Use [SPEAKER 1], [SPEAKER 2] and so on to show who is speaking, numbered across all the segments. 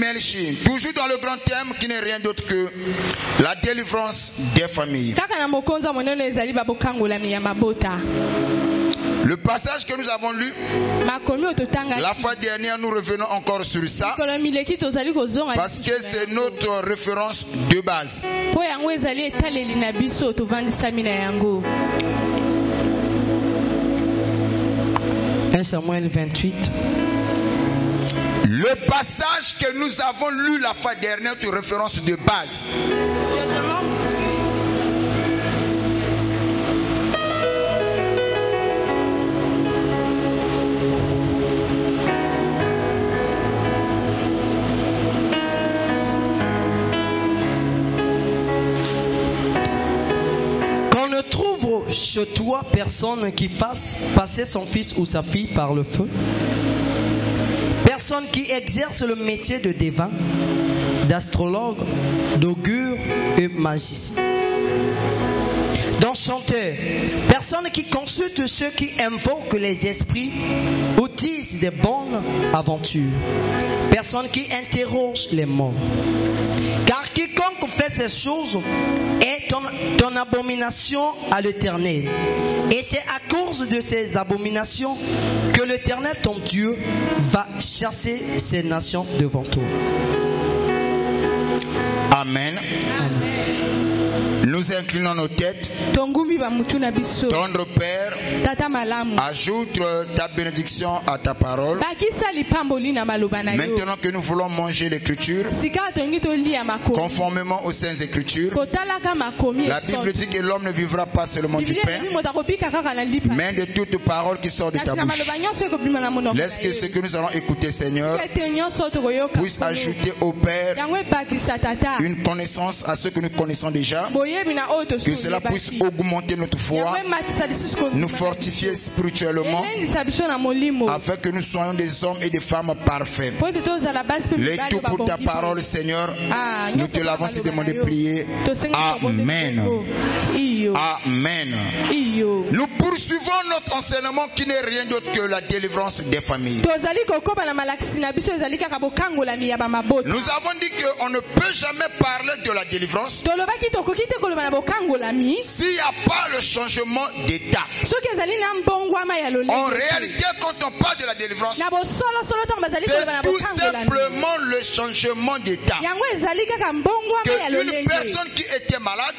[SPEAKER 1] Melchi, toujours dans le grand thème qui n'est rien d'autre que la délivrance des familles. Le passage que nous avons lu, la fois dernière, nous revenons encore sur ça parce que c'est notre référence de base.
[SPEAKER 2] 1 Samuel 28.
[SPEAKER 1] Le passage que nous avons lu la fois dernière, de référence de base.
[SPEAKER 2] Qu'on ne trouve chez toi personne qui fasse passer son fils ou sa fille par le feu. Personne qui exerce le métier de devin, d'astrologue, d'augure et magicien. D'enchanteur. Personne qui consulte ceux qui invoquent les esprits ou disent des bonnes aventures. Personne qui interroge les morts. Car quiconque fait ces choses est ton abomination à l'Éternel. Et c'est à cause de ces abominations que l'Éternel, ton Dieu, va chasser ces nations devant toi.
[SPEAKER 1] Amen. Nous inclinons nos têtes. Tendre Père, ajoute ta bénédiction à ta parole. Maintenant que nous voulons manger l'écriture conformément aux saintes écritures, la Bible dit que l'homme ne vivra pas seulement du pain, mais de toute parole qui sort de ta bouche. Laisse que ce que nous allons écouter, Seigneur, puisse ajouter au Père une connaissance à ce que nous connaissons déjà, que cela puisse augmenter notre foi, nous fortifier spirituellement, afin que nous soyons des hommes et des femmes parfaits. Les tout pour ta parole, Seigneur, nous te l'avons si demandé de prier. Amen. Amen. Nous poursuivons notre enseignement qui n'est rien d'autre que la délivrance des familles. Nous avons dit qu'on ne peut jamais parler de la délivrance s'il n'y a pas le changement d'état. En réalité, quand on parle de la délivrance, c'est tout simplement le changement d'état. Qu'une personne qui était malade,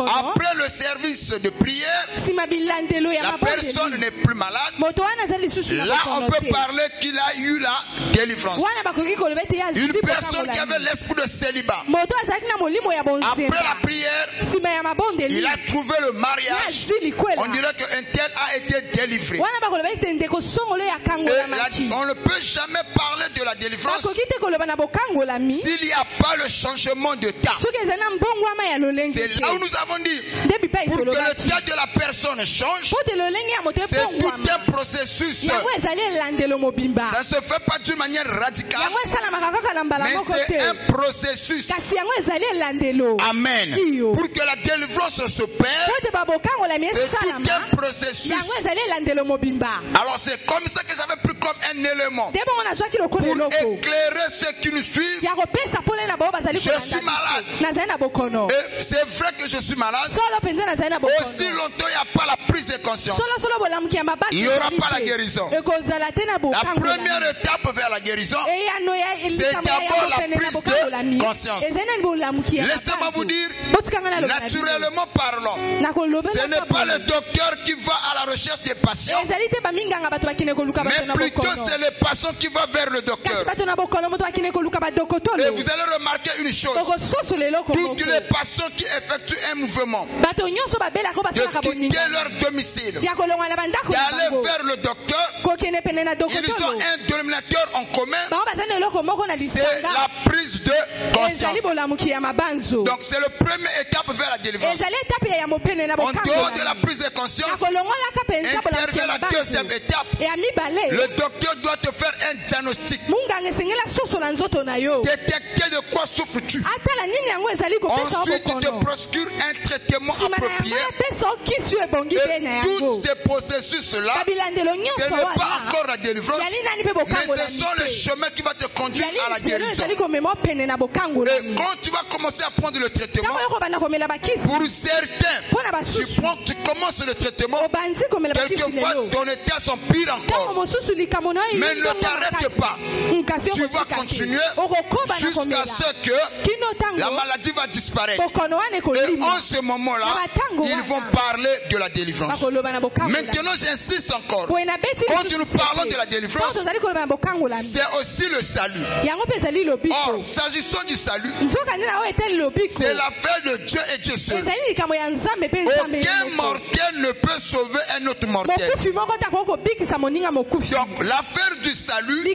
[SPEAKER 1] après le service de prière, la personne n'est plus malade. Là, on peut parler qu'il a eu la délivrance. Une personne qui avait l'esprit de célibat, après la prière, il a trouvé le mariage. On dirait qu'un tel a été délivré. On ne peut jamais parler de la délivrance s'il n'y a pas le changement de temps. C'est là où nous avons dit, pour que le temps de la personne change, c'est tout un processus. Ça ne se fait pas d'une manière radicale, mais c'est un processus. Amen. Pour que la délivrance se perde, c'est tout un processus. Alors c'est comme ça que j'avais pris comme un élément pour éclairer ceux qui nous suivent. Je suis malade. Et c'est vrai que je suis malade. Aussi longtemps il n'y a pas la prise de conscience, il n'y aura pas la guérison. La première étape vers la guérison, c'est d'abord la prise de conscience. Laissez-moi vous dire, naturellement parlant, ce n'est pas le docteur qui va à la recherche des patients, mais plutôt c'est les patients qui vont vers le docteur. Et vous allez remarquer une chose, toutes les patients qui effectuent un mouvement de quitter leur domicile, d'aller vers le docteur, ils ont un dénominateur en commun, c'est la prise de conscience. Donc c'est la première étape vers la délivrance. En dehors de la prise de conscience, intervient la deuxième étape. Le docteur doit te faire un diagnostic, détecter de quoi souffres-tu. Ensuite il te prescrit un traitement approprié. Et tous ces processus là, ce n'est pas encore la délivrance, mais ce sont les chemins qui vont te te conduire à la guérison. Et quand tu vas commencer à prendre le traitement, pour certains, tu commences le traitement, quelquefois ton état sont pire encore. Mais ne t'arrête pas. Tu vas continuer jusqu'à ce que la maladie va disparaître. Et en ce moment-là, ils vont parler de la délivrance. Maintenant, j'insiste encore. Quand nous parlons de la délivrance, c'est aussi le salut. Or, s'agissant du salut, c'est l'affaire de Dieu et Dieu seul. Aucun mortel ne peut sauver un autre mortel. Donc, l'affaire du salut, ce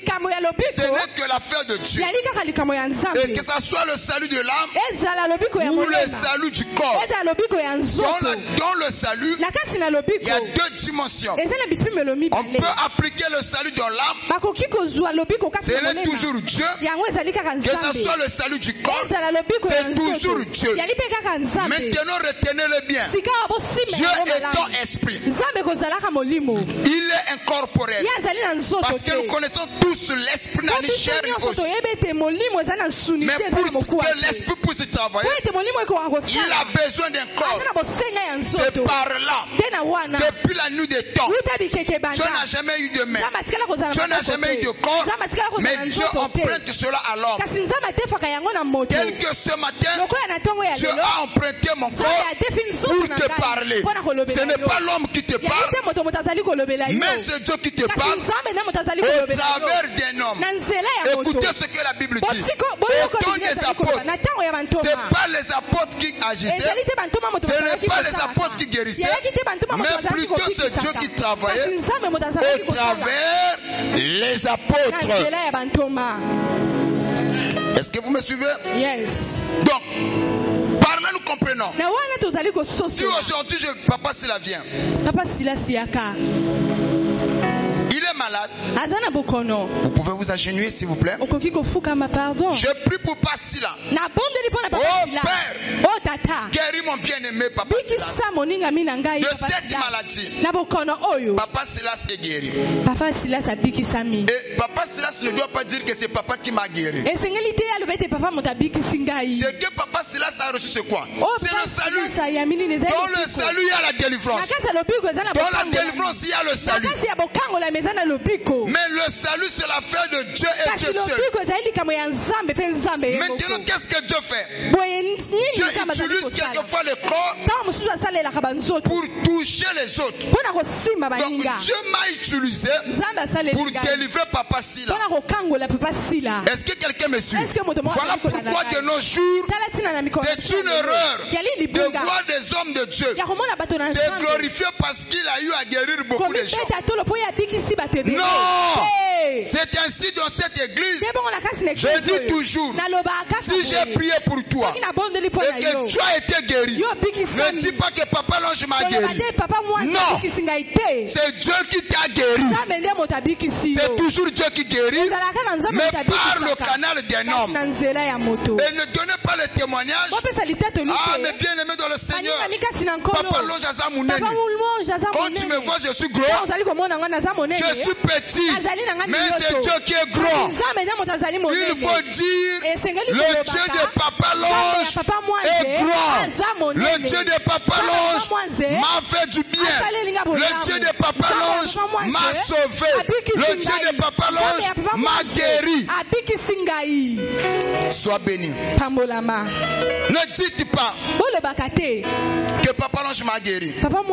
[SPEAKER 1] n'est que l'affaire de Dieu. Et que ce soit le salut de l'âme ou le salut du corps. Dans le salut, il y a deux dimensions. On peut appliquer le salut dans l'âme. Ce n'est toujours Dieu. Que ce soit le salut du corps, c'est toujours Dieu. Maintenant, retenez-le bien. Dieu étant esprit, il est incorporel. Parce que nous connaissons tous l'esprit n'a ni chair ni os. Mais pour que l'esprit puisse travailler, il a besoin d'un corps. C'est par là, depuis la nuit des temps, Dieu n'a jamais eu de main, Dieu n'a jamais eu de corps, mais Dieu emprunte cela à l'homme. Tel que ce matin, Dieu a emprunté mon corps pour te parler. Ce n'est pas l'homme qui te parle, mais c'est Dieu qui te parle au travers d'un homme. Écoutez ce que la Bible dit. Au temps des apôtres, ce n'est pas les apôtres qui agissaient, ce n'est pas les apôtres qui guérissaient, mais plutôt c'est Dieu qui travaillait au travers les apôtres. Est-ce que vous me suivez?
[SPEAKER 3] Yes.
[SPEAKER 1] Donc, par là nous comprenons. Si aujourd'hui Papa Sila vient, il est malade, vous pouvez vous agenouiller s'il vous plaît. Je prie pour Papa Sila. Oh Père, guéris mon bien-aimé Papa Sila de cette maladie. Papa Silas est guéri. Et Papa Silas ne doit pas dire que c'est Papa qui m'a guéri. Ce que Papa Silas a reçu, c'est quoi? C'est le salut. Dans le salut, il y a la délivrance. Dans la délivrance, il y a le salut. Mais le salut, c'est l'affaire de Dieu et Dieu seul. Maintenant, qu'est-ce que Dieu fait? Dieu utilise quelquefois le corps pour toucher les autres. Donc Dieu m'a utilisé pour délivrer Papa Sila. Est-ce que quelqu'un me suit? Voilà pourquoi de nos jours, c'est une erreur de voir des hommes de Dieu se glorifier parce qu'il a eu à guérir beaucoup de gens. Non! C'est ainsi dans cette église. Je dis toujours, si j'ai prié pour toi et que tu as été guéri, ne dis pas que Papa L'Ange m'a guéri. Non! C'est Dieu qui t'a guéri. C'est toujours Dieu qui guérit, mais par le canal d'un homme. Et ne donnez pas le témoignage. Ah, mais bien aimé dans le Seigneur, Papa L'Ange Azamouneni. Quand tu me vois, je suis gros, je suis petit, mais c'est Dieu qui est grand. Il faut dire, le Dieu de Papa L'Ange est grand. Le Dieu de Papa L'Ange m'a fait du bien. Le Dieu de Papa L'Ange m'a sauvé. Le Dieu de Papa L'Ange m'a guéri. Sois béni. Ne dites pas que Papa L'Ange m'a guéri. Non,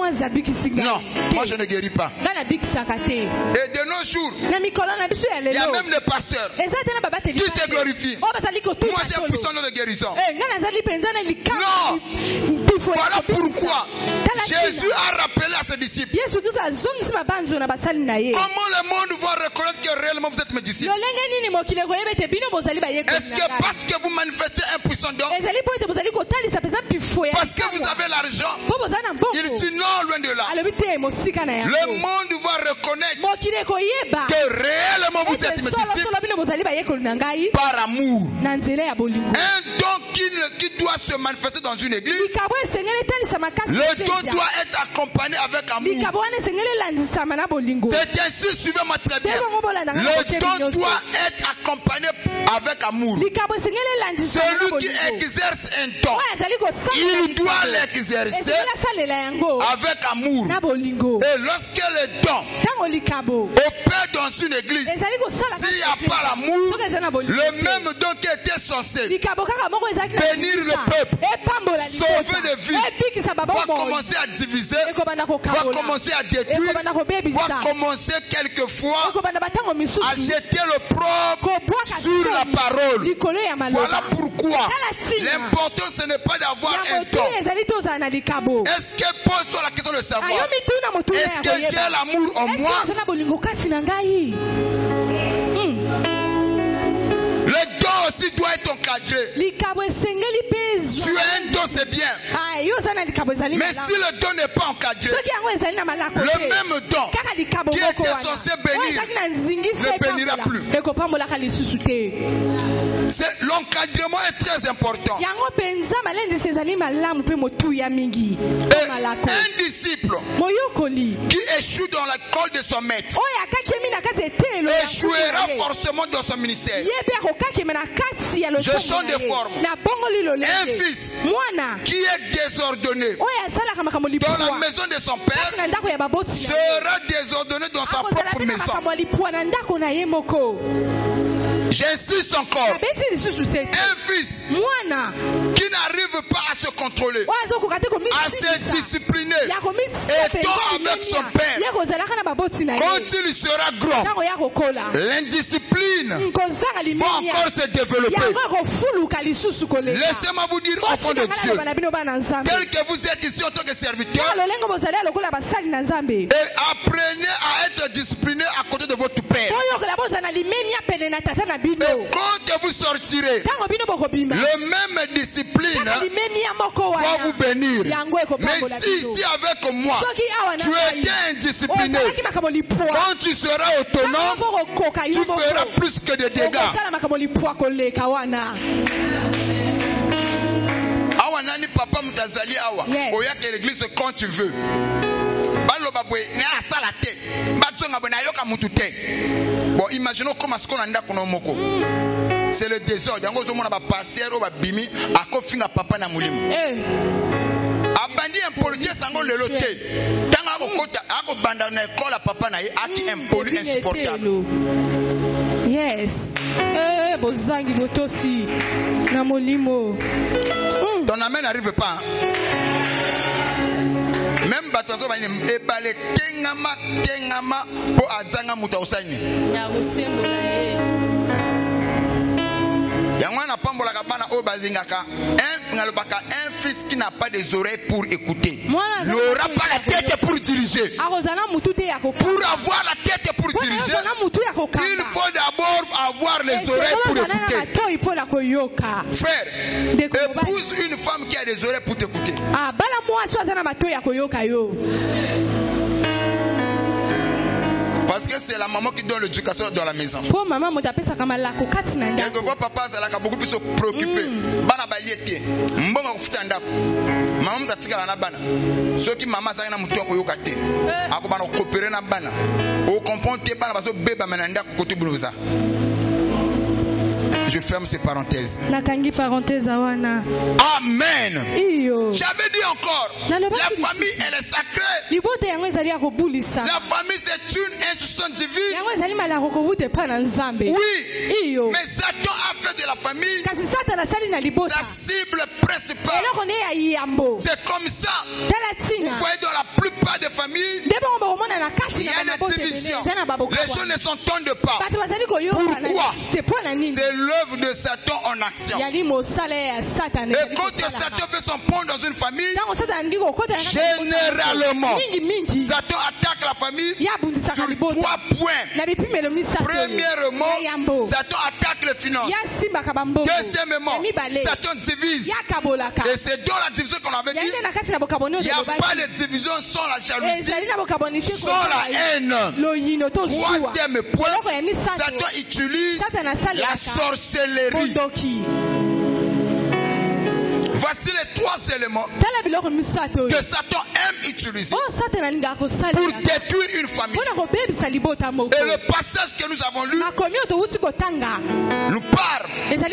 [SPEAKER 1] moi je ne guéris pas. Et de nos jours, il y a même des pasteurs qui se glorifient. Moi j'ai un puissant nom de guérison. Non. Voilà pourquoi Jésus a rappelé à ses disciples. Comment le monde va reconnaître que réellement vous êtes mes disciples? Est-ce que parce que vous manifestez un puissant don, parce que vous avez l'argent, il dit non, loin de là. Le monde va reconnaître que réellement vous êtes mes disciples par amour. Un don qui doit se manifester dans une église, Le don doit être accompagné avec amour. C'est ainsi, suivez-moi très bien. Le don doit être accompagné avec amour. Celui qui exerce un don, il doit l'exercer avec amour. Et lorsque le don opère dans une église, s'il n'y a pas l'amour, le même don qui était censé bénir le peuple, sauver des vies, va commencer à diviser, va commencer à détruire, va commencer quelquefois à jeter le propre sur la parole. Voilà pourquoi l'important ce n'est pas d'avoir un don. Est-ce que pose-toi la question de savoir, est-ce que j'ai l'amour en moi? Le don aussi doit être encadré. Tu as un don, c'est bien. Mais si le don n'est pas encadré, le même don qui était censé bénir ne bénira plus. L'encadrement est très important. Un disciple qui échoue dans l'école de son maître échouera forcément dans son ministère. Je change de forme. Un fils qui est désordonné dans la maison de son père sera désordonné dans sa propre maison. J'insiste encore. Un fils qui n'arrive pas à se contrôler, à se discipliner, étant avec son père, quand il sera grand, l'indiscipline va encore se développer. Laissez-moi vous dire au fond de Dieu, tel que vous êtes ici en tant que serviteur, et apprenez à être discipliné à côté de votre père. Et quand vous sortirez, le même discipline va vous bénir. Mais si ici avec moi, tu étais indiscipliné, quand tu seras autonome, tu feras plus que des dégâts. Awa nani papa mutazali awa, oyake l'église quand tu veux. Bon, imaginons comment ce qu'on a dans moko. C'est le désordre. Yango zo mona ba passer ba bimi akofinga papa na mulimu. Abandi impollué sango le loté. Tanga akokota akobanda na école papa na ye aki impollué insupportable.
[SPEAKER 3] Yes. Bozangi botosi na molimo.
[SPEAKER 1] Ton amen n'arrive pas. Même batozo ba ni ebale tengama po azanga muta usani.
[SPEAKER 3] Ya kusembola
[SPEAKER 1] Yangwana pambola kabana o bazingaka. Un fils qui n'a pas des oreilles pour écouter n'aura pas la tête pour diriger. Pour avoir la tête pour diriger, il faut d'abord avoir les oreilles pour écouter. Frère, épouse une femme qui a des oreilles pour t'écouter. Parce que c'est la maman qui donne l'éducation dans la maison. Quelquefois, papa a beaucoup plus préoccupé. Bana baliete, mbonga kufuta ndako. Maman mtatika na bana. Ceux qui maman zanga na mutu akoyoka te. Ako bana coopérer na bana. O comprendre te bana baso beba menanda ko kotu buluza. Je ferme ces parenthèses.
[SPEAKER 3] Amen.
[SPEAKER 1] J'avais dit encore, la famille elle est sacrée. La famille c'est une institution divine. Oui, mais Satan a fait de la famille sa cible principale. C'est comme ça. Vous voyez dans la plupart des familles, il y a des divisions. Les gens ne s'entendent pas. Pourquoi? C'est l'œuvre de Satan en action. Et quand Satan fait son point dans une famille, généralement, Satan attaque la famille sur 3 points. Premièrement, Satan attaque les finances. Deuxièmement, Satan divise. Et c'est dans la division qu'on avait dit, il n'y a pas de division sans la jalousie, sans la haine. Troisième point, Satan utilise la sorcellerie. Voici les 3 éléments que Satan aime utiliser pour détruire une famille. Et le passage que nous avons lu nous parle.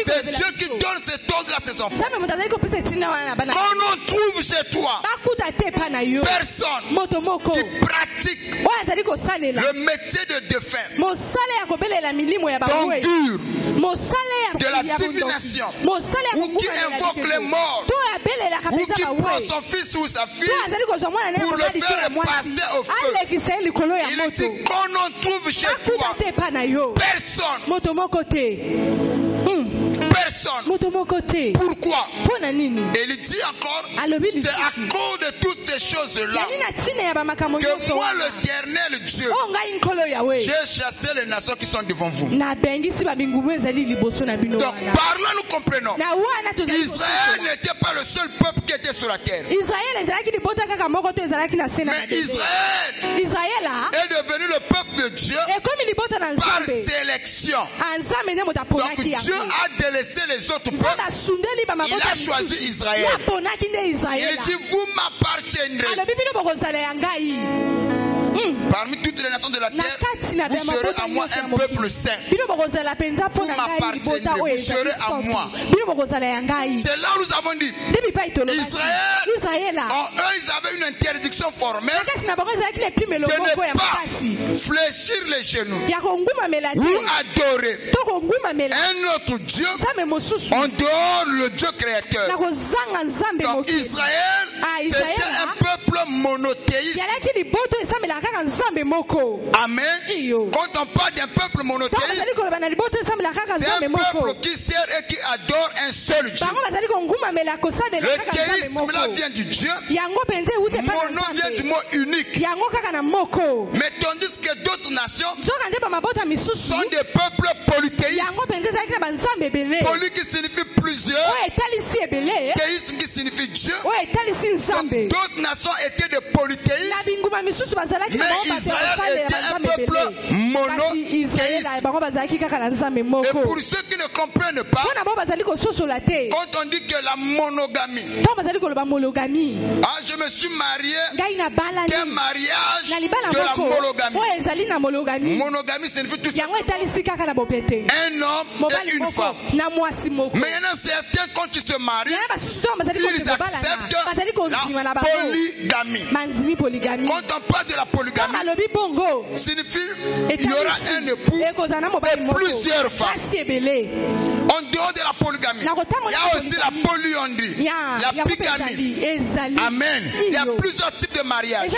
[SPEAKER 1] C'est Dieu qui donne cet ordre à ses enfants. Quand on trouve chez toi personne qui pratique le métier de défunt, d'endure, de la divination, ou qui invoque les morts, ou qui prend son fils ou sa fille pour le faire passer au feu. Il dit qu'on en trouve chez toi personne. Pourquoi? Et il dit encore, c'est à cause de toutes ces choses-là que moi, l'Éternel Dieu, j'ai chassé les nations qui sont devant vous. Donc, par là, nous comprenons. Israël n'était pas le seul peuple qui était sur la terre. Mais Israël est devenu le peuple de Dieu par sélection. Donc, Dieu a délaissé les autres peuples. Il a choisi Israël. Il dit, vous m'appartiendrez. Parmi toutes les nations de la terre, vous serez à moi un peuple saint. Vous m'appartiendrez, vous serez à moi. C'est là où nous avons dit, Israël, en eux, ils avaient une interdiction formelle de ne pas fléchir les genoux ou adorer un autre Dieu en dehors le Dieu créateur. Donc Israël, c'était un peuple monothéiste. Amen. Quand on parle d'un peuple monothéiste, c'est un peuple qui sert et qui adore un seul Dieu. Le théisme là vient du Dieu. Mono vient du mot unique. Mais tandis que d'autres nations sont des peuples polythéistes. Poly qui signifie plusieurs, théisme qui signifie Dieu. D'autres nations étaient des polythéistes. Mais Israël était un peuple monothéiste. Et pour ceux qui ne comprennent pas, quand on dit que la monogamie, je me suis marié d'un mariage de la monogamie. Monogamie signifie tout ça. Un homme et une femme. Mais il y en a certains, quand ils se marient, ils acceptent la polygamie. Quand on parle de la polygamie, signifie qu'il y aura un époux et plusieurs femmes. En dehors de la polygamie, il y a aussi la polyandrie, la bigamie. Amen. Il y a plusieurs types de mariages.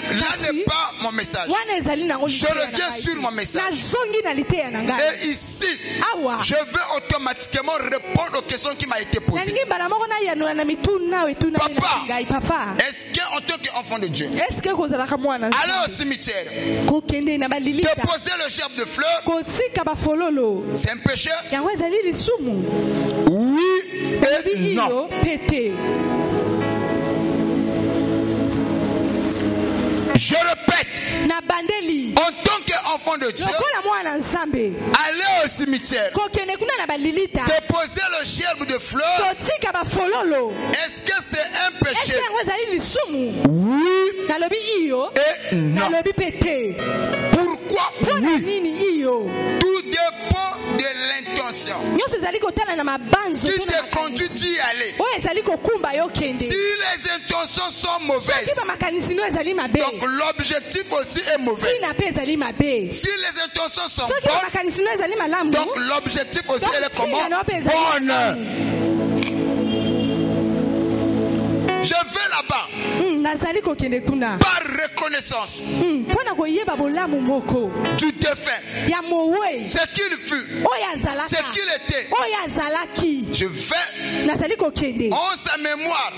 [SPEAKER 1] Mais là n'est pas mon message. Je reviens sur mon message. Et ici, je vais automatiquement répondre aux questions qui m'ont été posées. Papa, est-ce qu'en tant qu'enfant de Dieu, aller au cimetière, déposer le gerbe de fleurs, c'est un péché? Oui et non. Je répète, en tant qu'enfant de Dieu, aller au cimetière, déposer le gerbe de fleurs, est-ce que c'est un péché? Oui et non. Pourquoi oui? Tout dépend de l'intention. Si tu es conduit d'y aller, si les intentions sont mauvaises, donc l'objectif aussi est mauvais. Si les intentions sont bonnes, donc l'objectif aussi est comment? Bonne. Je vais là-bas par reconnaissance du défunt, ce qu'il fut, ce qu'il était. Je vais en sa mémoire,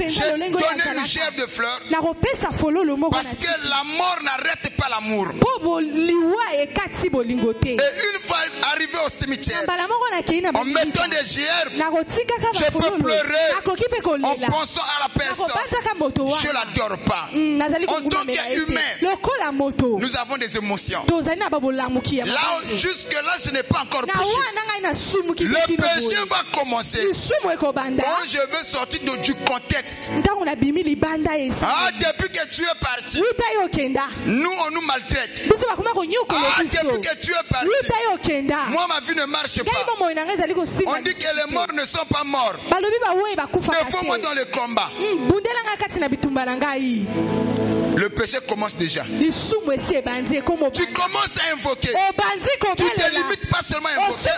[SPEAKER 1] j'ai donné une gerbe de fleurs parce que la mort n'arrête pas l'amour. Et une fois arrivé vais au cimetière, en mettant des gerbes, je peux pleurer en pensant à la personne. Je ne l'adore pas. En tant qu'humain, nous avons des émotions. Là, jusque-là, je n'ai pas encore péché. Le péché va commencer quand je veux sortir du contexte. Ah, depuis que tu es parti, nous on nous maltraite. Ah, depuis que tu es parti, moi ma vie ne marche pas. On dit que les morts ne sont pas morts. Défends-moi dans le combat. Le péché commence déjà. Tu commences à invoquer. Tu ne te limites pas seulement à invoquer.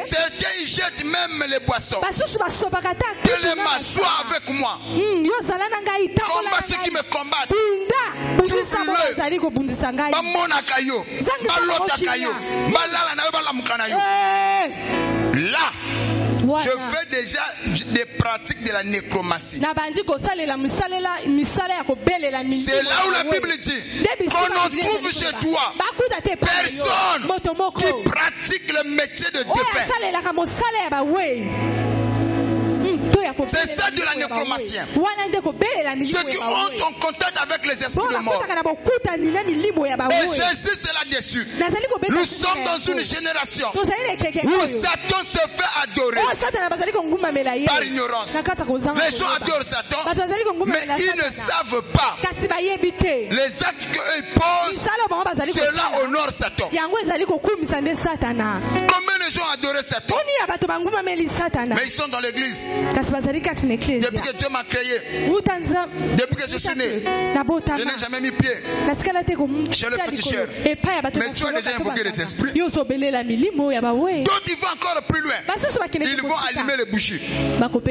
[SPEAKER 1] Certains ils jettent même les boissons. Que les mains soient avec moi. Combat ceux qui me combattent. Là, je fais déjà des pratiques de la nécromancie. C'est là où la Bible dit qu'on en trouve chez toi personne qui pratique le métier de défunt. C'est ça de la nécromancie. Ceux qui ont en contact avec les esprits de mort. Et j'insiste là-dessus. Nous sommes dans une génération où Satan se fait adorer par ignorance. Les gens adorent Satan, mais ils ne savent pas les actes qu'ils posent. Cela honore Satan. Combien de gens adoraient Satan? Mais ils sont dans l'église. Depuis que Dieu m'a créé, depuis que je suis né, je n'ai jamais mis pied chez le féticheur. Mais tu as déjà invoqué les esprits. D'autres ils vont encore plus loin. Ils vont allumer les bougies. D'autres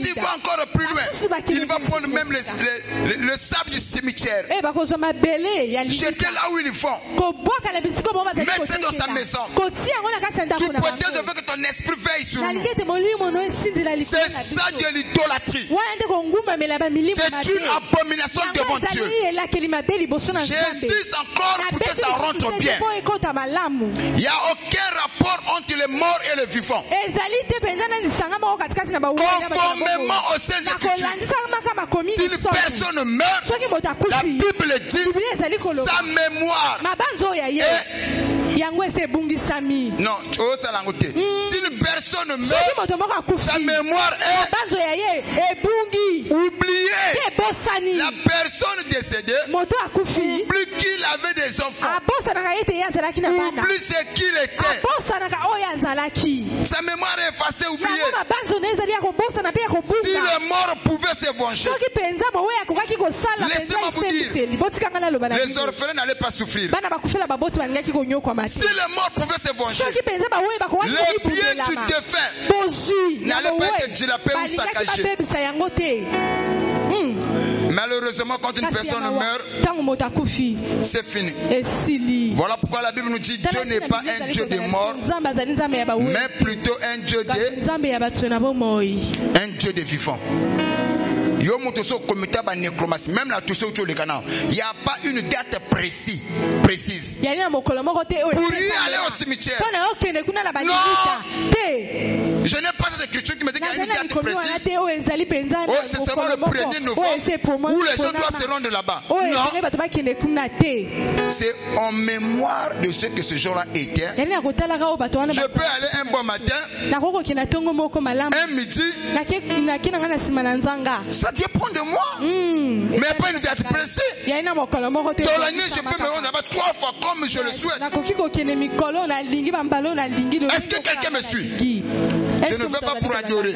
[SPEAKER 1] ils vont encore plus loin. Ils vont prendre même le sable du cimetière. Jeter là où ils font. Mettre ça dans sa maison. Sous prétexte de que ton esprit veille sur nous. C'est ça de l'idolâtrie. C'est une abomination devant Dieu. J'insiste encore pour que ça rentre bien. Il n'y a aucun rapport entre les morts et les vivants. Conformément aux Saintes Écritures, si une personne meurt, la Bible dit sa mémoire est... Non, si une personne meurt, sa mémoire est oubliée. La personne décédée oublie qu'il avait des enfants, oublie ce qu'il était. Sa mémoire est effacée, oubliée. Si le mort pouvait se venger, laissez-moi vous dire, les orphelins n'allaient pas souffrir. Si le mort pouvait se venger, les pieds du défunt n'allaient pas être dilapés ou saccagés. Malheureusement, quand une personne meurt, c'est fini. Voilà pourquoi la Bible nous dit Dieu n'est pas un Dieu de mort, mais plutôt un Dieu de vivants. Même la il n'y a pas une date précise. Pour y aller au cimetière. Non. Je n'ai pas cette écriture qui me dit qu'il y a une date précise. Oh, c'est seulement le 1er novembre où les gens doivent se rendre là-bas. Non. C'est en mémoire de ce que ce jour-là était. Je peux aller un bon matin, un midi. Ça dépend de moi. Mais pas une date précise. Dans l'année, je peux me rendre là-bas 3 fois comme je le souhaite. Est-ce que quelqu'un me suit? Je ne veux pas pour adorer,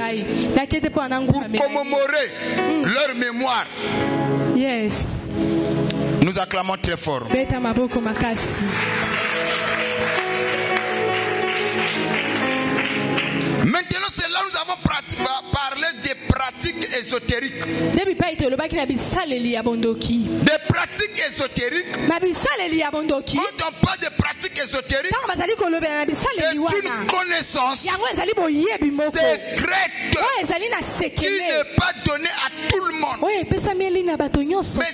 [SPEAKER 1] pour commémorer leur mémoire.
[SPEAKER 3] Yes.
[SPEAKER 1] Nous acclamons très fort. Maintenant, c'est là où nous avons parlé des pratiques ésotériques. Des pratiques ésotériques. Quand on parle de pratiques ésotériques, c'est une connaissance secrète qui n'est pas donnée à tout le monde. Mais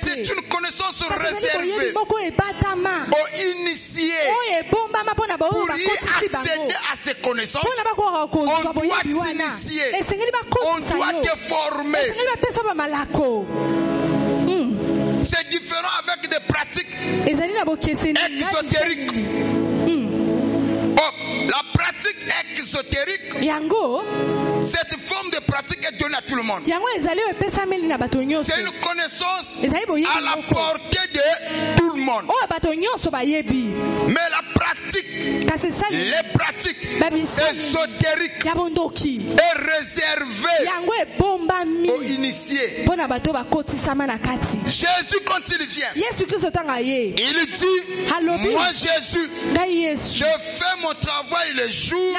[SPEAKER 1] c'est une connaissance connaissances réservées aux initiés. Pour y accéder à ces connaissances, on doit t'initier, on doit te former. C'est différent avec des pratiques exotériques. La pratique exotérique, cette forme de pratique est donnée à tout le monde. C'est une connaissance à la portée de tout le monde. Mais la pratique, les pratiques ésotériques est réservée aux initiés. Jésus, quand il vient, il dit, moi Jésus, je fais mon travail le jour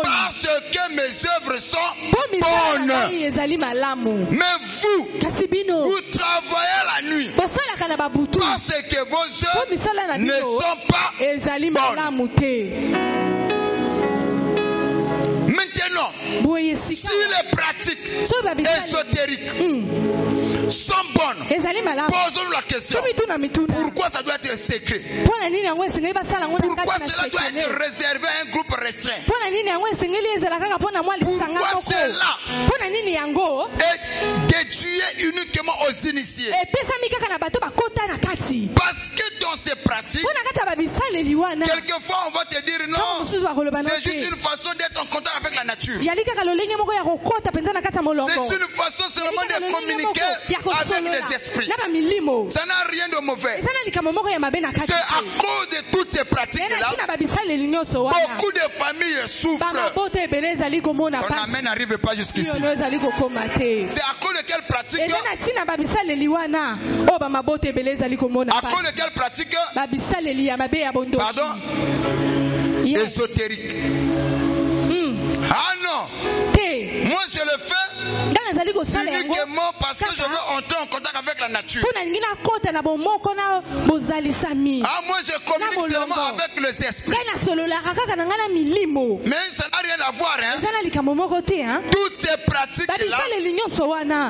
[SPEAKER 1] parce que mes œuvres sont bonnes. Mais vous travaillez la nuit parce que vos œuvres ne sont pas bonnes. Maintenant, si les pratiques ésotériques sont bonnes, posons-nous la question, pourquoi ça doit être secret? Pourquoi cela doit être réservé à un groupe restreint? Pourquoi cela est dédié uniquement aux initiés? Parce que dans ces pratiques, quelquefois on va te dire non, c'est juste une façon d'être en contact avec la nature. C'est une façon seulement de communiquer avec les esprits. Ça n'a rien de mauvais. C'est à cause de toutes ces pratiques-là, beaucoup de familles souffrent. Ton amen n'arrive pas jusqu'ici. C'est à cause de quelle pratique? À cause de quelle pratique? Pardon? Ésotérique. Ah non! Moi je le fais uniquement parce que je veux entrer en contact avec la nature. Ah, moi je communique seulement avec les esprits. Mais ça n'a rien à voir, hein? Toutes ces pratiques-là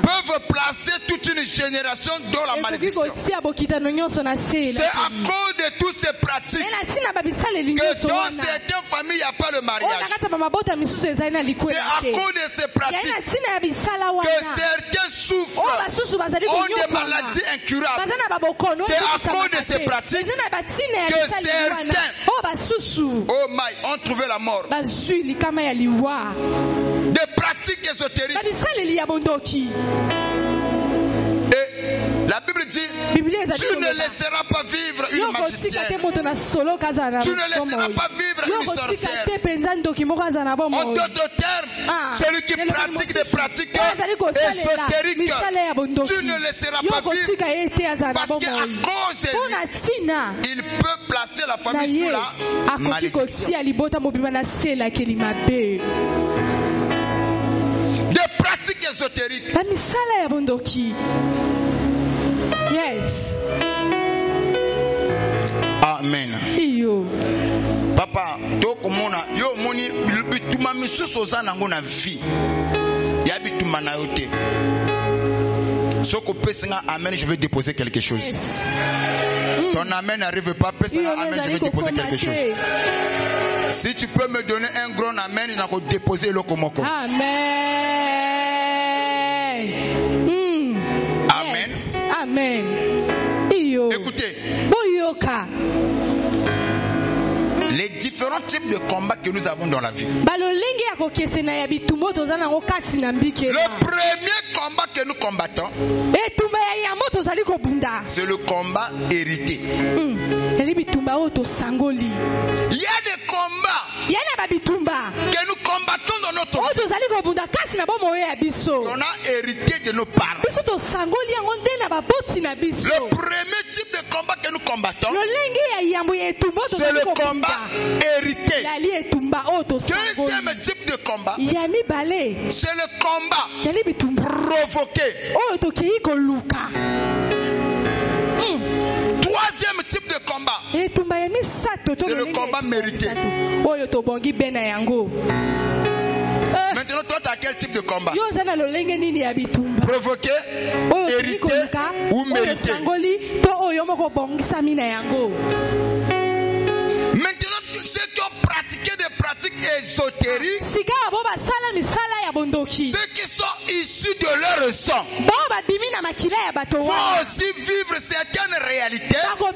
[SPEAKER 1] peuvent placer toute une génération dans la malédiction. C'est à cause de toutes ces pratiques que dans certaines familles il n'y a pas le mariage. C'est à cause de ces pratiques que certains souffrent, ont des maladies incurables. C'est à cause de ces pratiques que certains, oh my, ont trouvé la mort. Des pratiques ésotériques. Et la Bible dit, tu ne laisseras pas vivre une magicienne. Tu ne laisseras pas vivre une sorcière. En d'autres termes, celui qui pratique des pratiques ésotériques, tu ne laisseras pas vivre parce qu'à cause de lui, il peut placer la famille sous la malédiction. Des pratiques ésotériques.
[SPEAKER 3] Yes.
[SPEAKER 1] Amen. Papa, tokomona yo moni bituma misusu ozana ngona vie. Ya bituma na yote. Soko pesinga amen, je vais déposer quelque chose. Ton amen n'arrive pas, pesinga amen, je vais déposer quelque chose. Si tu peux me donner un grand amen, il n'a qu'à déposer le komoko.
[SPEAKER 3] Amen.
[SPEAKER 1] Amen.
[SPEAKER 3] Yes. Amen.
[SPEAKER 1] Écoutez. Les différents types de combats que nous avons dans la vie. Le premier combat que nous combattons, c'est le combat hérité. Il y a des combats que nous combattons dans notre vie. On a hérité de nos parents. Le premier type de combat que nous combattons, c'est le combat hérité. Deuxième type de combat, c'est le combat provoqué. Troisième type de combat, c'est le combat mérité. Maintenant, Maintenant, toi, tu as quel type de combat? Provoquer, hériter ou mériter? Maintenant, ceux qui ont pratiqué des pratiques ésotériques, ceux qui sont issus de leur sang, vont aussi vivre certaines réalités à cause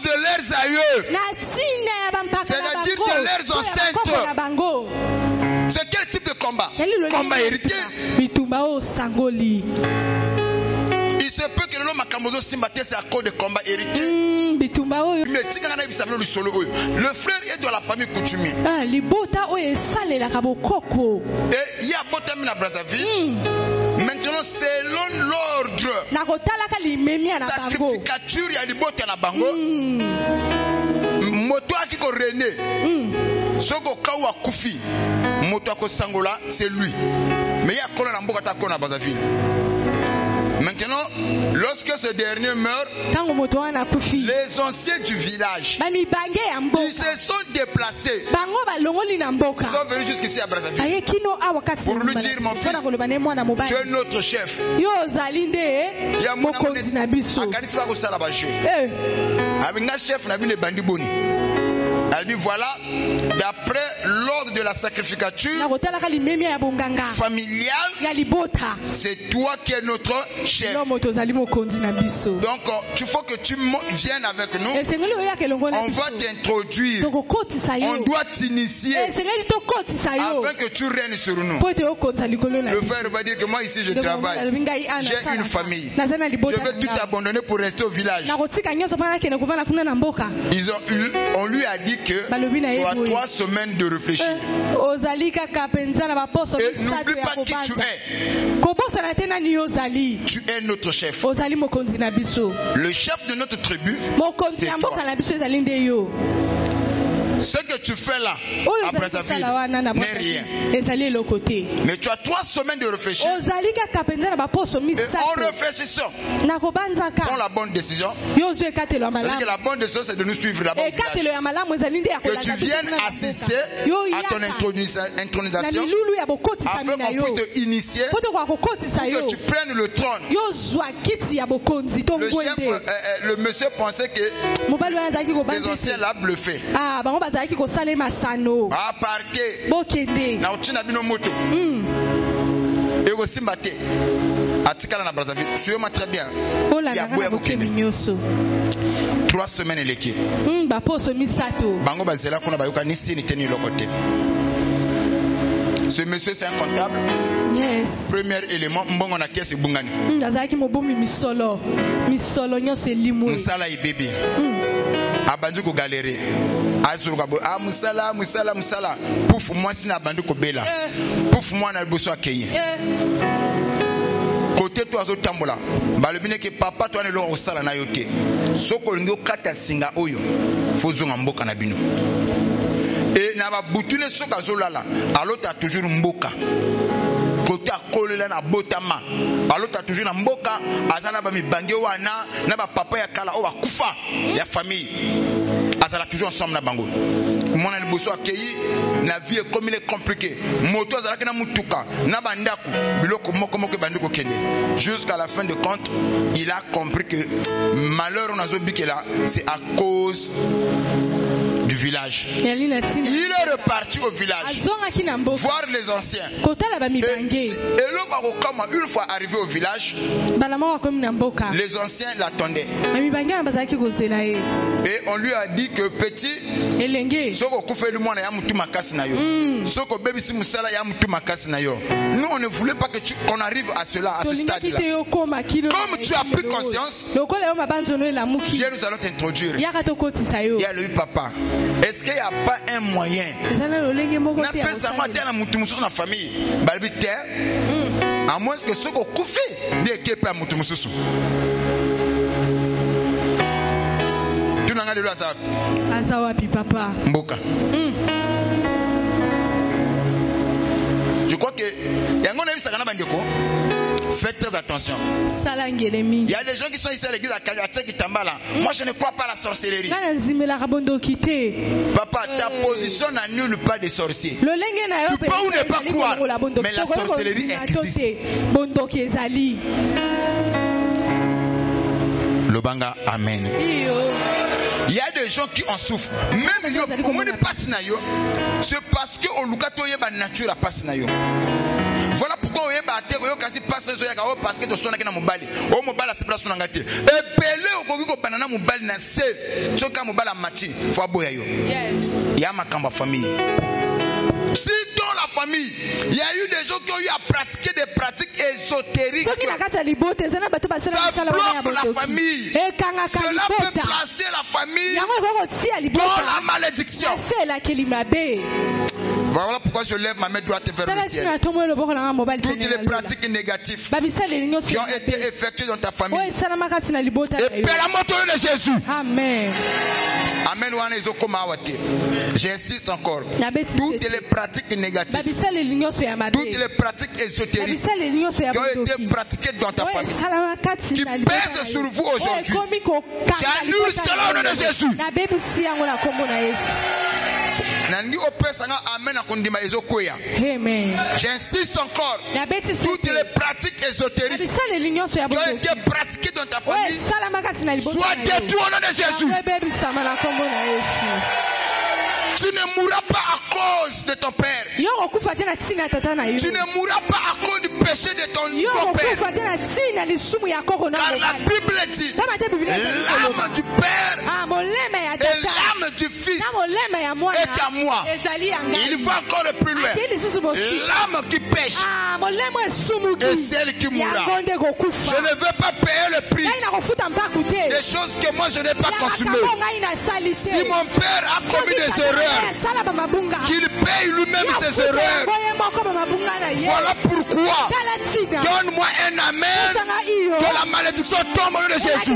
[SPEAKER 1] de leurs aïeux, c'est-à-dire de leurs ancêtres. C'est quel type de combat? Combat hérité. Il se peut que l'homme a Kamozo Simbaté, c'est à cause de combat hérité. Le frère est de la famille coutumier. Et il y a Botam na Brazzaville. Maintenant, selon l'ordre, sacrificature, il y a des bottes na bango. Moto a qui ko René. Soko kawa kufi. Moto ko sangola, c'est lui. Mais il y a quoi na mboka ta ko na Brazzaville. Maintenant, lorsque ce dernier meurt, les anciens du village, ils se sont déplacés. Ils sont venus jusqu'ici à Brazzaville pour lui dire, mon fils, tu es notre chef. Il y a mon chef. Elle dit voilà, d'après l'ordre de la sacrificature familiale, c'est toi qui es notre chef. Donc il faut que tu viennes avec nous. On va t'introduire. On doit t'initier afin que tu règnes sur nous. Le frère va dire que moi ici je travaille. J'ai une famille. Je veux tout abandonner pour rester au village. On lui a dit que tu as 3 semaines de réfléchir. Et n'oublie pas qui tu es. Tu es notre chef. Le chef de notre tribu, c'est toi. Ce que tu fais là, à Brazzaville, n'est rien. Mais tu as 3 semaines de réfléchir. Et en réfléchissant, prends la bonne décision. C'est-à-dire que la bonne décision, c'est de nous suivre là-bas au village. Que tu viennes assister à ton intronisation afin qu'on puisse te initier pour que tu prennes le trône. Le chef, le monsieur pensait que ces anciens l'ont bluffé. Ah, partez. Na uchina bino moto. Et aussi maté. Atikala na Brazzaville. Suivez-moi très bien. Il y a boya bokende. 3 semaines eleki. Bango bazela kuna bayoka nisi ni teni lokote. Ce monsieur c'est un comptable. Yes. Premier élément, mbongo na kesi bungani. Azaki mobombi misolo. Misolo nyose limwe. Musala ibebe. Abandu ko galérer. Azuruka bo musala. Pouf moi sina abandu ko bela. Pouf moi na liboso akeye. Côté toi zo tambola. Balobine ke papa toi ne lo osala na yote. Soko ndo kata singa oyo. Fozonga mboka na bino. Et na ba butune soka zolala. Alors tu as toujours mboka. Côté à coller na botama. Alors tu as toujours na mboka. Azana ba mi bange wana na ba papa ya kala o ba kufa ya famille. Azala toujours ensemble na bango. Mon aliboso akei la vie est comme il est compliqué. Moto azala na mutuka na bandaku biloko moko banduko kende. Jusqu'à la fin de compte, il a compris que malheur on a zobiké là, c'est à cause du village. Il est reparti au village voir les anciens. Et une fois arrivé au village, les anciens l'attendaient. Et on lui a dit que petit, nous on ne voulait pas que qu'on arrive à cela, à ce stade-là. Comme tu as pris conscience, viens, nous allons t'introduire. Il y a le papa. Est-ce qu'il n'y a pas un moyen? La famille, à moins que ce qu'on coupe, bien qu'il n'y ait pas un tu n'as pas de l'azab. Azawapi papa. Mboka. Je crois que faites très attention. Il y a des gens qui sont ici à l'église à Kaliache qui Tambala. Moi je ne crois pas à la sorcellerie. Papa, ta position n'annule pas des sorciers. Tu peux ou ne pas croire, mais la sorcellerie existe. Le banga, amen. Il y a des gens qui en souffrent. Même c'est parce que au Lukato yeba nature passe na yo. Voilà pourquoi on est battu kasi passe parce que de son na mobali. O mobali c'est place ngati. Et pelé o ko banana mobali na se. Choka mobali mati fo aboya yo. Yes. Il y a ma kamba famille. Si dans la famille, il y a eu des gens qui ont eu à pratiquer des pratiques ésotériques. Ça bloque la famille. Cela peut placer la famille dans la malédiction. Voilà pourquoi je lève ma main droite vers le ciel. Toutes les pratiques négatives qui ont été effectuées dans ta famille. Et paix la moto de Jésus. Amen. Amen. J'insiste encore. Toutes les pratiques négatives, toutes les pratiques ésotériques qui ont été pratiquées dans ta famille, qui pèsent sur vous aujourd'hui, j'annule cela au nom de Jésus. J'insiste encore. Toutes les pratiques ésotériques qui ont été pratiquées dans ta famille soient détruites au nom de Jésus. Tu ne mourras pas à cause de ton père. Tu ne mourras pas à cause du péché de ton père. Car la Bible dit l'âme du père et l'âme du fils est à moi. Il va encore plus loin. L'âme qui pêche et celle qui mourra. Je ne veux pas payer le prix des choses que moi je n'ai pas consommées. Si mon père a commis des erreurs, qu'il paye lui-même ses erreurs. Voilà pourquoi donne-moi un amen que la malédiction tombe au nom de Jésus.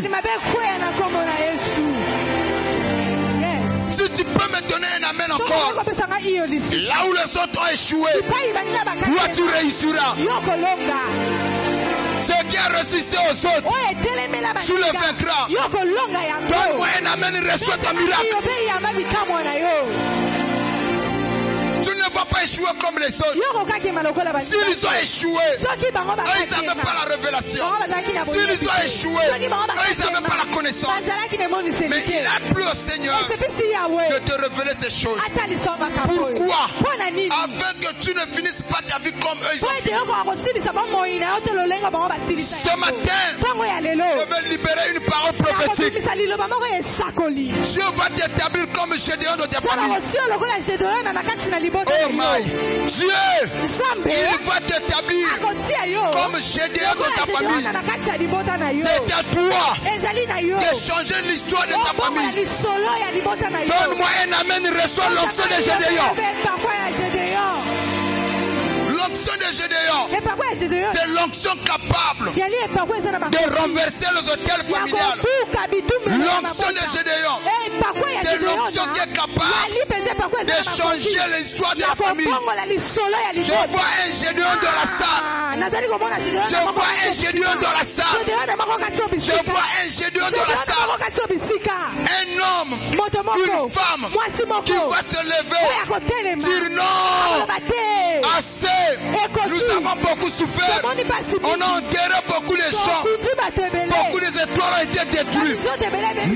[SPEAKER 1] Si tu peux me donner un amen encore, là où les autres ont échoué, toi tu réussiras. Ce qui a résisté aux autres, sous le vaincra. Donne-moi un amen, reçois ton miracle. Tu ne vas pas échouer comme les autres. S'ils ont échoué, eux, ils n'avaient pas la révélation. S'ils ont échoué, eux, ils n'avaient pas la connaissance. Mais il a plu au Seigneur de te révéler ces choses. Pourquoi? Afin que tu ne finisses pas ta vie comme eux, ils ont fini. Ce matin, je vais libérer une parole prophétique. Dieu va t'établir comme Gédéon de ta famille. Oh my Dieu, il va t'établir comme Gédéon de ta famille. C'est à toi de changer l'histoire de ta famille. Donne-moi un amen, reçois l'onction de Gédéon. L'onction de Gédéon, c'est l'onction capable de renverser les hôtels familiales. L'onction de Gédéon, c'est l'onction qui est capable de changer l'histoire de la famille. Je vois un Gédéon dans la salle. Je vois un Gédéon dans la salle. Je vois un Gédéon dans la salle. Un homme, une femme qui va se lever, dire non, assez. Nous avons beaucoup souffert. On a enterré beaucoup de gens. Beaucoup des étoiles ont été détruites.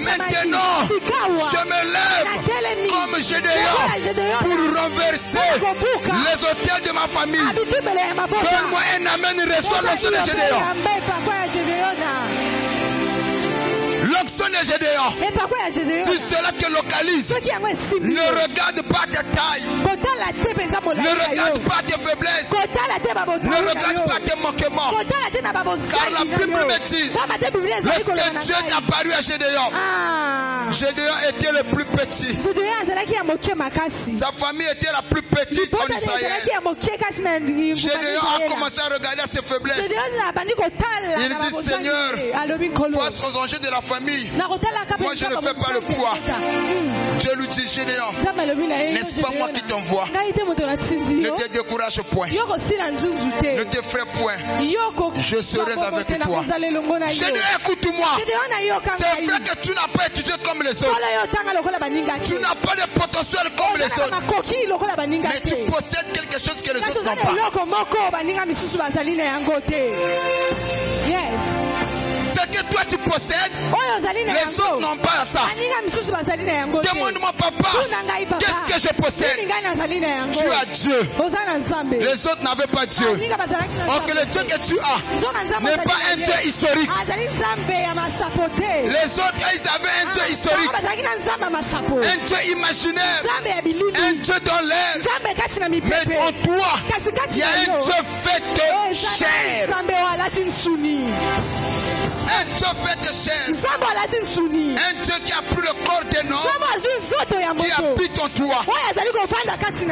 [SPEAKER 1] Maintenant, je me lève comme Gédéon pour renverser les hôtels de ma famille. Donne-moi un amen, reçois l'onction de Gédéon. L'onction de Gédéon, si cela te localise, ne regarde pas ta taille, ne regarde pas tes faiblesses, ne regarde pas tes manquements, car la Bible me dit, lorsque Dieu est apparu à Gédéon, Gédéon était le plus petit Sa famille était la plus petite en Israël. Gédéon a commencé à regarder ses faiblesses. Il dit, Seigneur, face aux enjeux de la famille, moi je ne fais pas le poids. Dieu lui dit, Gédéon, n'est-ce pas moi qui t'envoie? Ne te décourage point. Ne te ferai point. Je serai avec toi. Gédéon, écoute-moi. C'est vrai que tu n'as pas étudié comme les autres. Tu n'as pas de potentiel comme les autres. Mais tu possèdes quelque chose que les autres n'ont pas. Ce que toi tu possèdes, les autres n'ont pas ça. Demande-moi, papa, qu'est-ce que je possède? Tu as Dieu. Les autres n'avaient pas Dieu. Donc le Dieu que tu as n'est pas un Dieu historique. Les autres, ils avaient un Dieu historique, un Dieu imaginaire, un Dieu dans l'air. Mais en toi, il y a un Dieu fait de chair. Un Dieu fait de chair. Un Dieu qui a pris le corps des noms, qui habite en toi.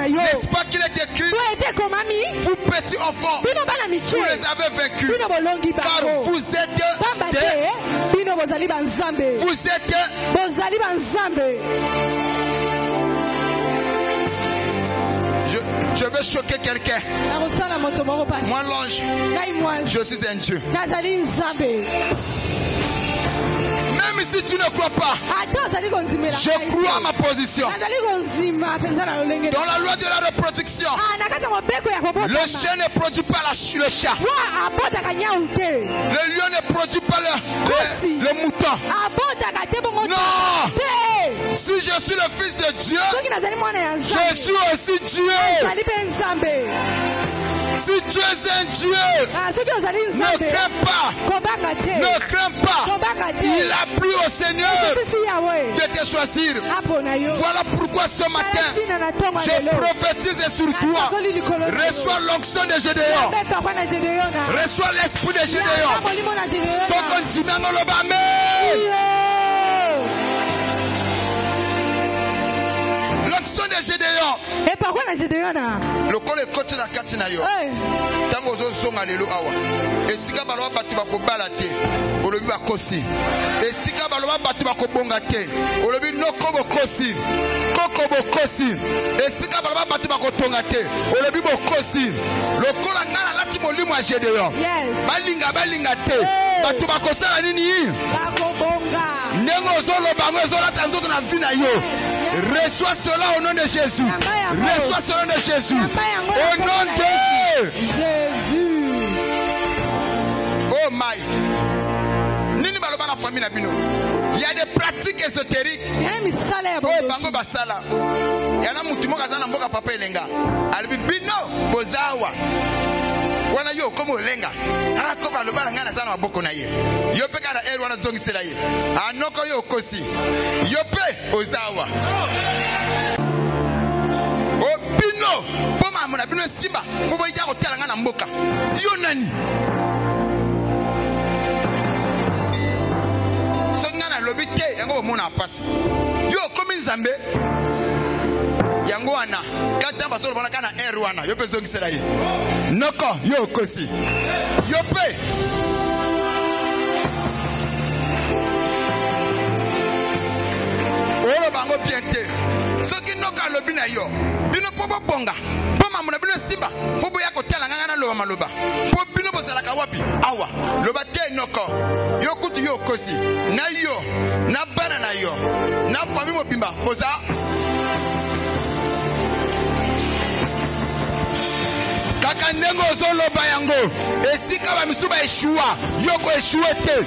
[SPEAKER 1] N'est-ce pas qu'il est écrit, vous petits enfants, vous les avez vaincus, car vous êtes Je veux choquer quelqu'un. Moi l'ange, je suis un Dieu. Même si tu ne crois pas, je crois à ma position. Dans la loi de la reproduction, le chien ne produit pas le chat. Le lion ne produit pas le mouton. Non! Si je suis le fils de Dieu, je suis aussi Dieu. Si tu es un Dieu, ne crains pas. Ne crains pas. Il a plu au Seigneur de te choisir. Voilà pourquoi ce matin, je prophétise sur toi. Reçois l'onction de Gédéon. Reçois l'esprit de Gédéon. L'onction de Gédéon.
[SPEAKER 3] Et pourquoi la Gédéon?
[SPEAKER 1] Le col est côté la katina yo. Tango zo songa lelo awa. Et sika baloba batu bako balate. Olobi bakosi. Et sika baloba batu bako bonga te. Olobi no kobo kosi. Koko bokosi. Et sika baloba batu bako tonga te. Olobi bokosi. Le col a ngana lati molimo a Gédéon. Balinga te. Batu bako sala nini? Bako bonga. Nengo zolo bango zola tanzo na vie na yo. Reçois cela au nom de Jésus. Reçois cela au nom de Jésus. Au nom de
[SPEAKER 3] Jésus.
[SPEAKER 1] Oh my. Nini baloba na famille na bino. Il y a des pratiques ésotériques. Oh bango basala. Yana mutu mo kazana mboka papa elenga. Albi bino bozawa. Wana yo komo lenga. Ah ko baloba na ngana sana maboko na ye. Yo pe kana eri wana zongisela ye. Anoko yo kosi. Yo pe ozawa. Oh bino. Boma mona bino simba. Fubo ija ko tela ngana mboka. Yo nani? So ngana lobite yango mona pasi. Yo komi nzambe. Yango wana kata basolo bona kana eri wana yo pe zongisela ye. Noko yo kosi. Yo pe. Oh bango biente. Soki noka lobi na yo. Bino popo bonga. Poma mona bino simba. Fobo ya kotela ngana loba maloba. Po bino bozala ka wapi? Awa. Loba te noko. Yo kutu yo kosi. Na yo. Na bana na yo. Na fami mo bimba. Boza. Kaka nengo zoloba yango. Esika ba misuba eshua. Yoko eshua te.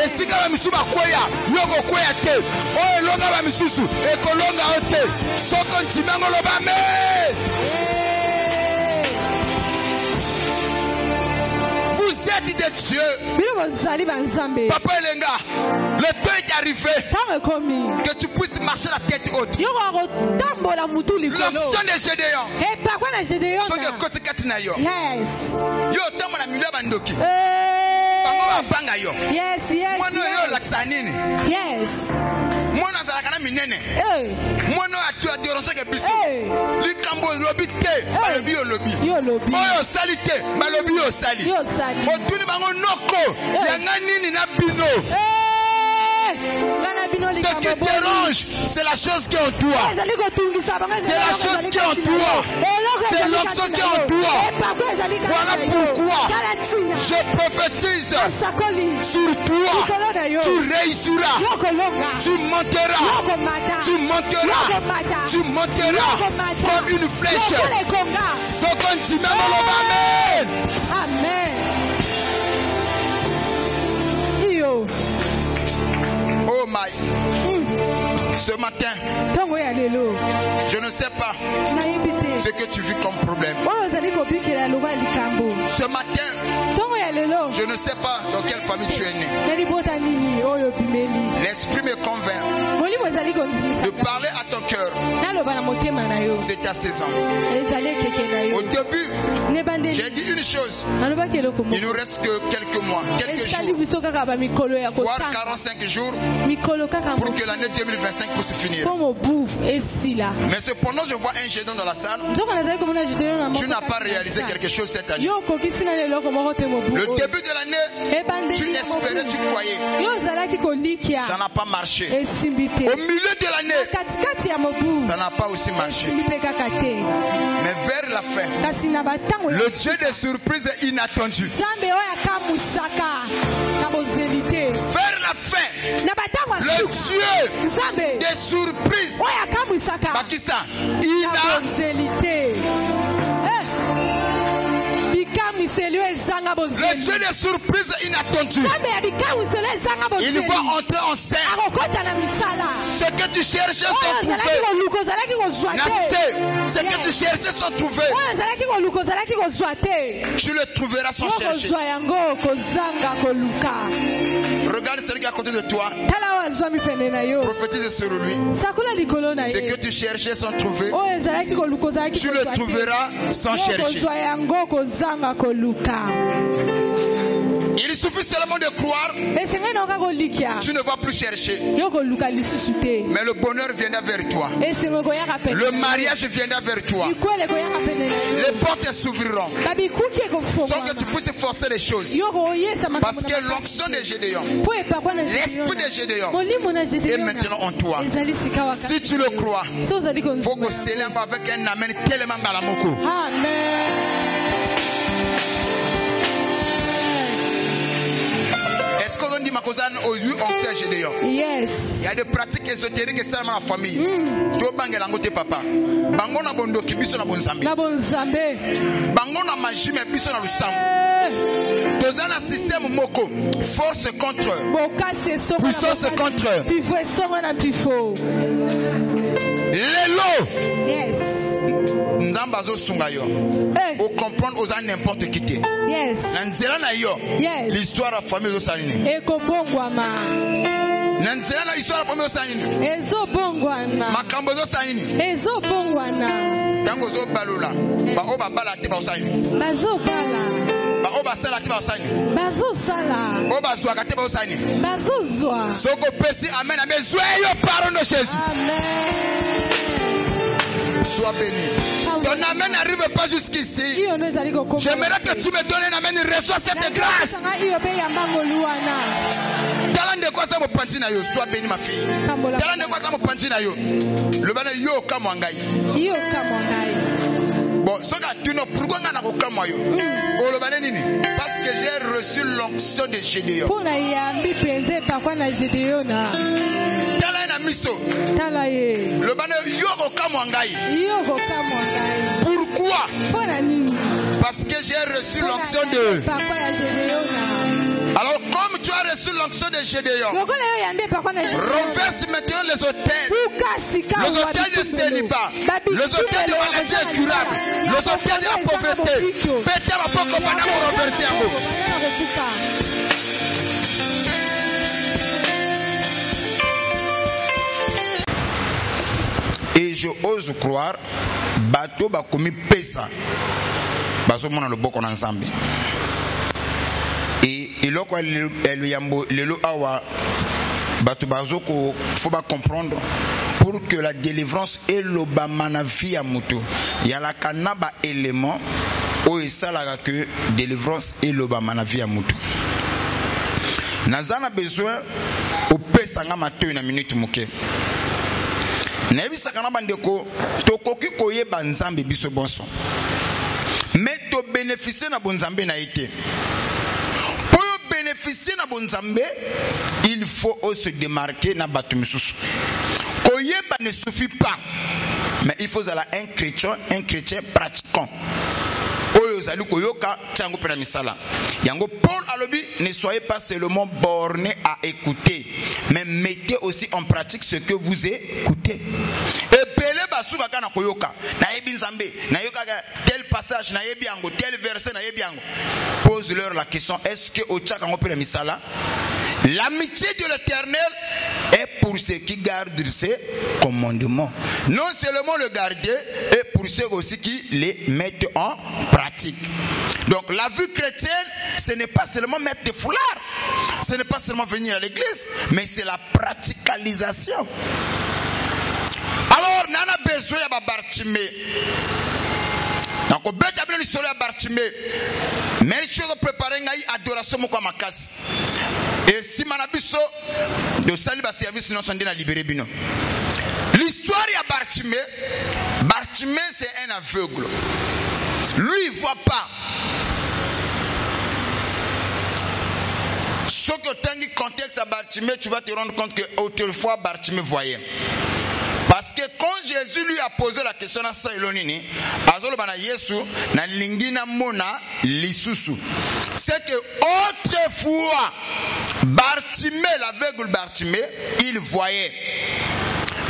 [SPEAKER 1] Esika ba misuba koya. Yoko koya te. O longa ba misusu. Ekolonga ote. Soko ntimango loba me. Vous êtes de Dieu. Papa Elenga, le temps est arrivé que tu puisses marcher la tête haute. L'onction de Gédéon. Faut que côté katina yo.
[SPEAKER 3] Yes.
[SPEAKER 1] Yo tamo na milieu bandoki. Bango banga yo.
[SPEAKER 3] Yes.
[SPEAKER 1] Mono yo laksanini.
[SPEAKER 3] Yes.
[SPEAKER 1] Mono zalaka na minene. Mono atu adi makambo lobby te balobi yo lobby oyo salite balobi yo sali otuni bango noko yanga nini na bino. Ce qui dérange, c'est la chose qui est en toi. C'est la chose qui est en toi. C'est l'onction qui est en toi. Voilà pourquoi je prophétise sur toi. Tu réussiras. Tu monteras. Tu monteras. Tu monteras comme une flèche. Amen.
[SPEAKER 3] Amen.
[SPEAKER 1] Oh my. Ce matin, je ne sais pas ce que tu vis comme problème. Ce matin, je ne sais pas dans quelle famille tu es né. L'esprit me convainc de parler à ton cœur. C'est ta saison. Au début, j'ai dit une chose. Il nous reste que quelques mois, quelques jours, voire 45 jours pour que l'année 2025 puisse finir. Mais cependant, je vois un géant dans la salle. Tu n'as pas réalisé quelque chose cette année. Le début de l'année, tu espérais, tu croyais. Ça n'a pas marché. Au milieu de l'année, ça n'a pas aussi marché. Mais vers la fin, le Dieu des surprises est inattendu. Vers la fin, le Dieu des surprises, Bakissa, le Dieu des surprises inattendues. Il va entrer en scène. Ce que tu cherchais sans trouver. Ce que tu cherchais sans trouver, tu le trouveras sans chercher. Regarde celui qui est à côté de toi. Prophétise sur lui. Ce que tu cherchais sans trouver, tu le trouveras sans chercher. Il suffit seulement de croire. Tu ne vas plus chercher. Mais le bonheur viendra vers toi. Le mariage viendra vers toi. Les portes s'ouvriront. Sans que tu puisses forcer les choses. Parce que l'onction de Gédéon, l'esprit de Gédéon est maintenant en toi. Si tu le crois, il faut que c'est avec un amen tellement malamoko.
[SPEAKER 3] Amen.
[SPEAKER 1] Yes. Il y a des pratiques ésotériques et ça dans la famille. Papa. Bango na bondoki biso na bonzambe. Bango na magie mais biso na lusambo. Dans un système moko, force contre, puissance contre. Lelo.
[SPEAKER 3] Yes.
[SPEAKER 1] Nzambazo sungayo. Pour comprendre aux n'importe qui.
[SPEAKER 3] Yes.
[SPEAKER 1] Nanzela na yo.
[SPEAKER 3] Yes.
[SPEAKER 1] L'histoire de la famille osanine.
[SPEAKER 3] Eko bongwama.
[SPEAKER 1] Nanzela na histoire de la famille osanine.
[SPEAKER 3] Ezo bongwana.
[SPEAKER 1] Makambo osanine.
[SPEAKER 3] Ezo bongwana.
[SPEAKER 1] Tango zo balula. Ba oba bala te ba osanine.
[SPEAKER 3] Bazo bala.
[SPEAKER 1] Ba oba sala te ba osanine.
[SPEAKER 3] Bazo sala.
[SPEAKER 1] Oba zwa ka te ba osanine.
[SPEAKER 3] Bazo zwa.
[SPEAKER 1] Soko pesi amen amen. Joyeux parole de Jésus.
[SPEAKER 3] Amen.
[SPEAKER 1] Sois béni. Ton amen n'arrive pas jusqu'ici. J'aimerais que tu me donnes un amen. Reçois cette grâce. Talande quoi ça me pantina yo. Sois béni ma fille. Talande quoi ça me pantina yo. Le bana yo kamwangai.
[SPEAKER 3] Yo kamwangai.
[SPEAKER 1] Bon, ce gars, tu n'as pourquoi on a pas yo. Parce que j'ai reçu l'onction de Gédéon.
[SPEAKER 3] Pour na yambi penze pakwa na Gédéon na.
[SPEAKER 1] Le bana yo kamwangai.
[SPEAKER 3] Yo kamwangai.
[SPEAKER 1] Pourquoi?
[SPEAKER 3] Parce
[SPEAKER 1] que j'ai reçu l'onction de
[SPEAKER 3] Gédéon.
[SPEAKER 1] Alors comme tu as reçu l'onction de Gédéon, renverse maintenant les hôtels. Les hôtels de célibat, les hôtels de maladie incurable, les hôtels de la pauvreté. Pétez ma porte pour renverser à vous. Et je ose croire, bateau ba commis pesa. Baso mona le boko ensemble. Et là quoi le yambo le lo awa bateau bazo ko faut pas comprendre pour que la délivrance et l'obamana via mutu. Il y a la kanaba élément où il s'agit que délivrance et l'obamana via mutu. Nazana besoin au pesanga mato une minute muke. Nebi sakana bandeko tokoki koye banzambe biso bonso. Mais to bénéficier na bonzambe na été. Pour bénéficier na bonzambe, il faut se démarquer na batu misusu. Koyeba ne suffit pas, mais il faut avoir un chrétien pratiquant. Paul alobi, ne soyez pas seulement bornés à écouter, mais mettez aussi en pratique ce que vous écoutez. Et tel passage, tel verset, pose-leur la question, est-ce que l'amitié de l'Éternel est pour ceux qui gardent ses commandements. Non seulement le garder, et pour ceux aussi qui les mettent en pratique. Donc la vie chrétienne, ce n'est pas seulement mettre des foulards, ce n'est pas seulement venir à l'église, mais c'est la praticalisation. Alors, on a besoin de Bartimée. Donc, on a besoin de Bartimée. Mais il faut préparer une adoration pour Makas. Et si Manabiso de Saliba service, nous sommes libérés. L'histoire de Bartimée, Bartimée c'est un aveugle. Lui, il ne voit pas. Ce que tu as dit contexte à Bartimée, tu vas te rendre compte qu'autrefois Bartimée voyait. Parce que quand Jésus lui a posé la question à Saïlonini, c'est que autrefois, Bartimée, l'aveugle Bartimée, il voyait.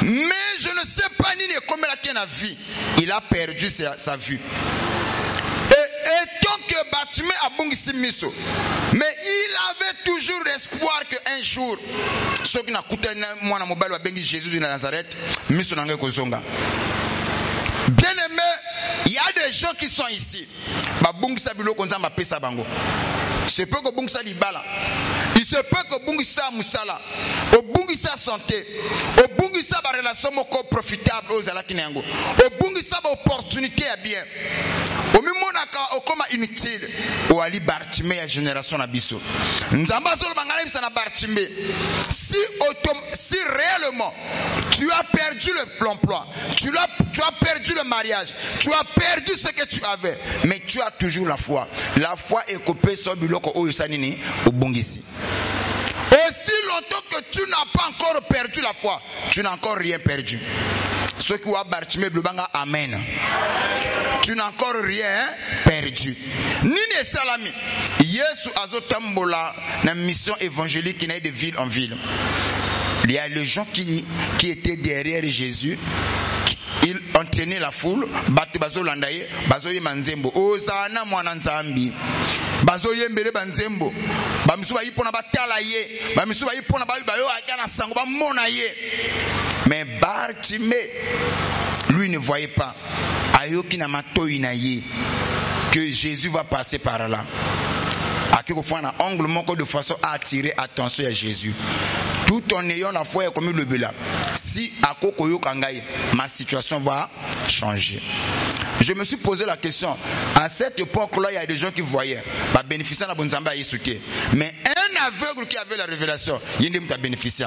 [SPEAKER 1] Mais je ne sais pas ni comment il a vu. Il a perdu sa vue. Et tant que Bartimée a bongisi miso, mais il avait toujours l'espoir qu'un jour, ceux qui n'ont coûté moi na mobile wa bengi Jésus de Nazareth, miso nangé kozonga. Bien aimé, il y a des gens qui sont ici. Ba bongisa bilo konza ma pesa bango. C'est peu que bongisa libala. Il se peut que bongisa musala, au bongisa santé, au bongisa ba relation moko profitable aux alakinengo, au bongisa ba opportunité à bien. Au même moment comme inutile au ali Bartimée à génération nabiso. Nzamba solo bangala bisa na Bartimée. Si réellement tu as perdu l'emploi, tu as perdu le mariage, tu as perdu ce que tu avais, mais tu as toujours la foi. La foi est coupée sur biloko oyo sanini au bongisi. Aussi longtemps que tu n'as pas encore perdu la foi, tu n'as encore rien perdu. Ceux qui ont Bartimée blubanga amen. Tu n'as encore rien perdu. Nini salami. Yesu azotambola na mission évangélique qui n'est de ville en ville. Il y a les gens qui étaient derrière Jésus. Il entraînait la foule. Batu bazo landaye, bazo yemanzembo. Ozana mwana nzambi. Bazo yembele banzembo. Bamisu ba yipona batala ye. Bamisu ba yipona ba yo akana sango ba mona ye. Mais Bartimée, lui ne voyait pas. Ayoki na matoi na ye que Jésus va passer par là. À quelque fois on a angle moko de façon à attirer attention à Jésus. Tout en ayant la foi comme le bela. Si à kokoyo kangai, ma situation va changer. Je me suis posé la question. À cette époque-là, il y a des gens qui voyaient, bah bénéficiant de la bonne zamba Yesuke. Mais un aveugle qui avait la révélation, il n'y a bénéficié.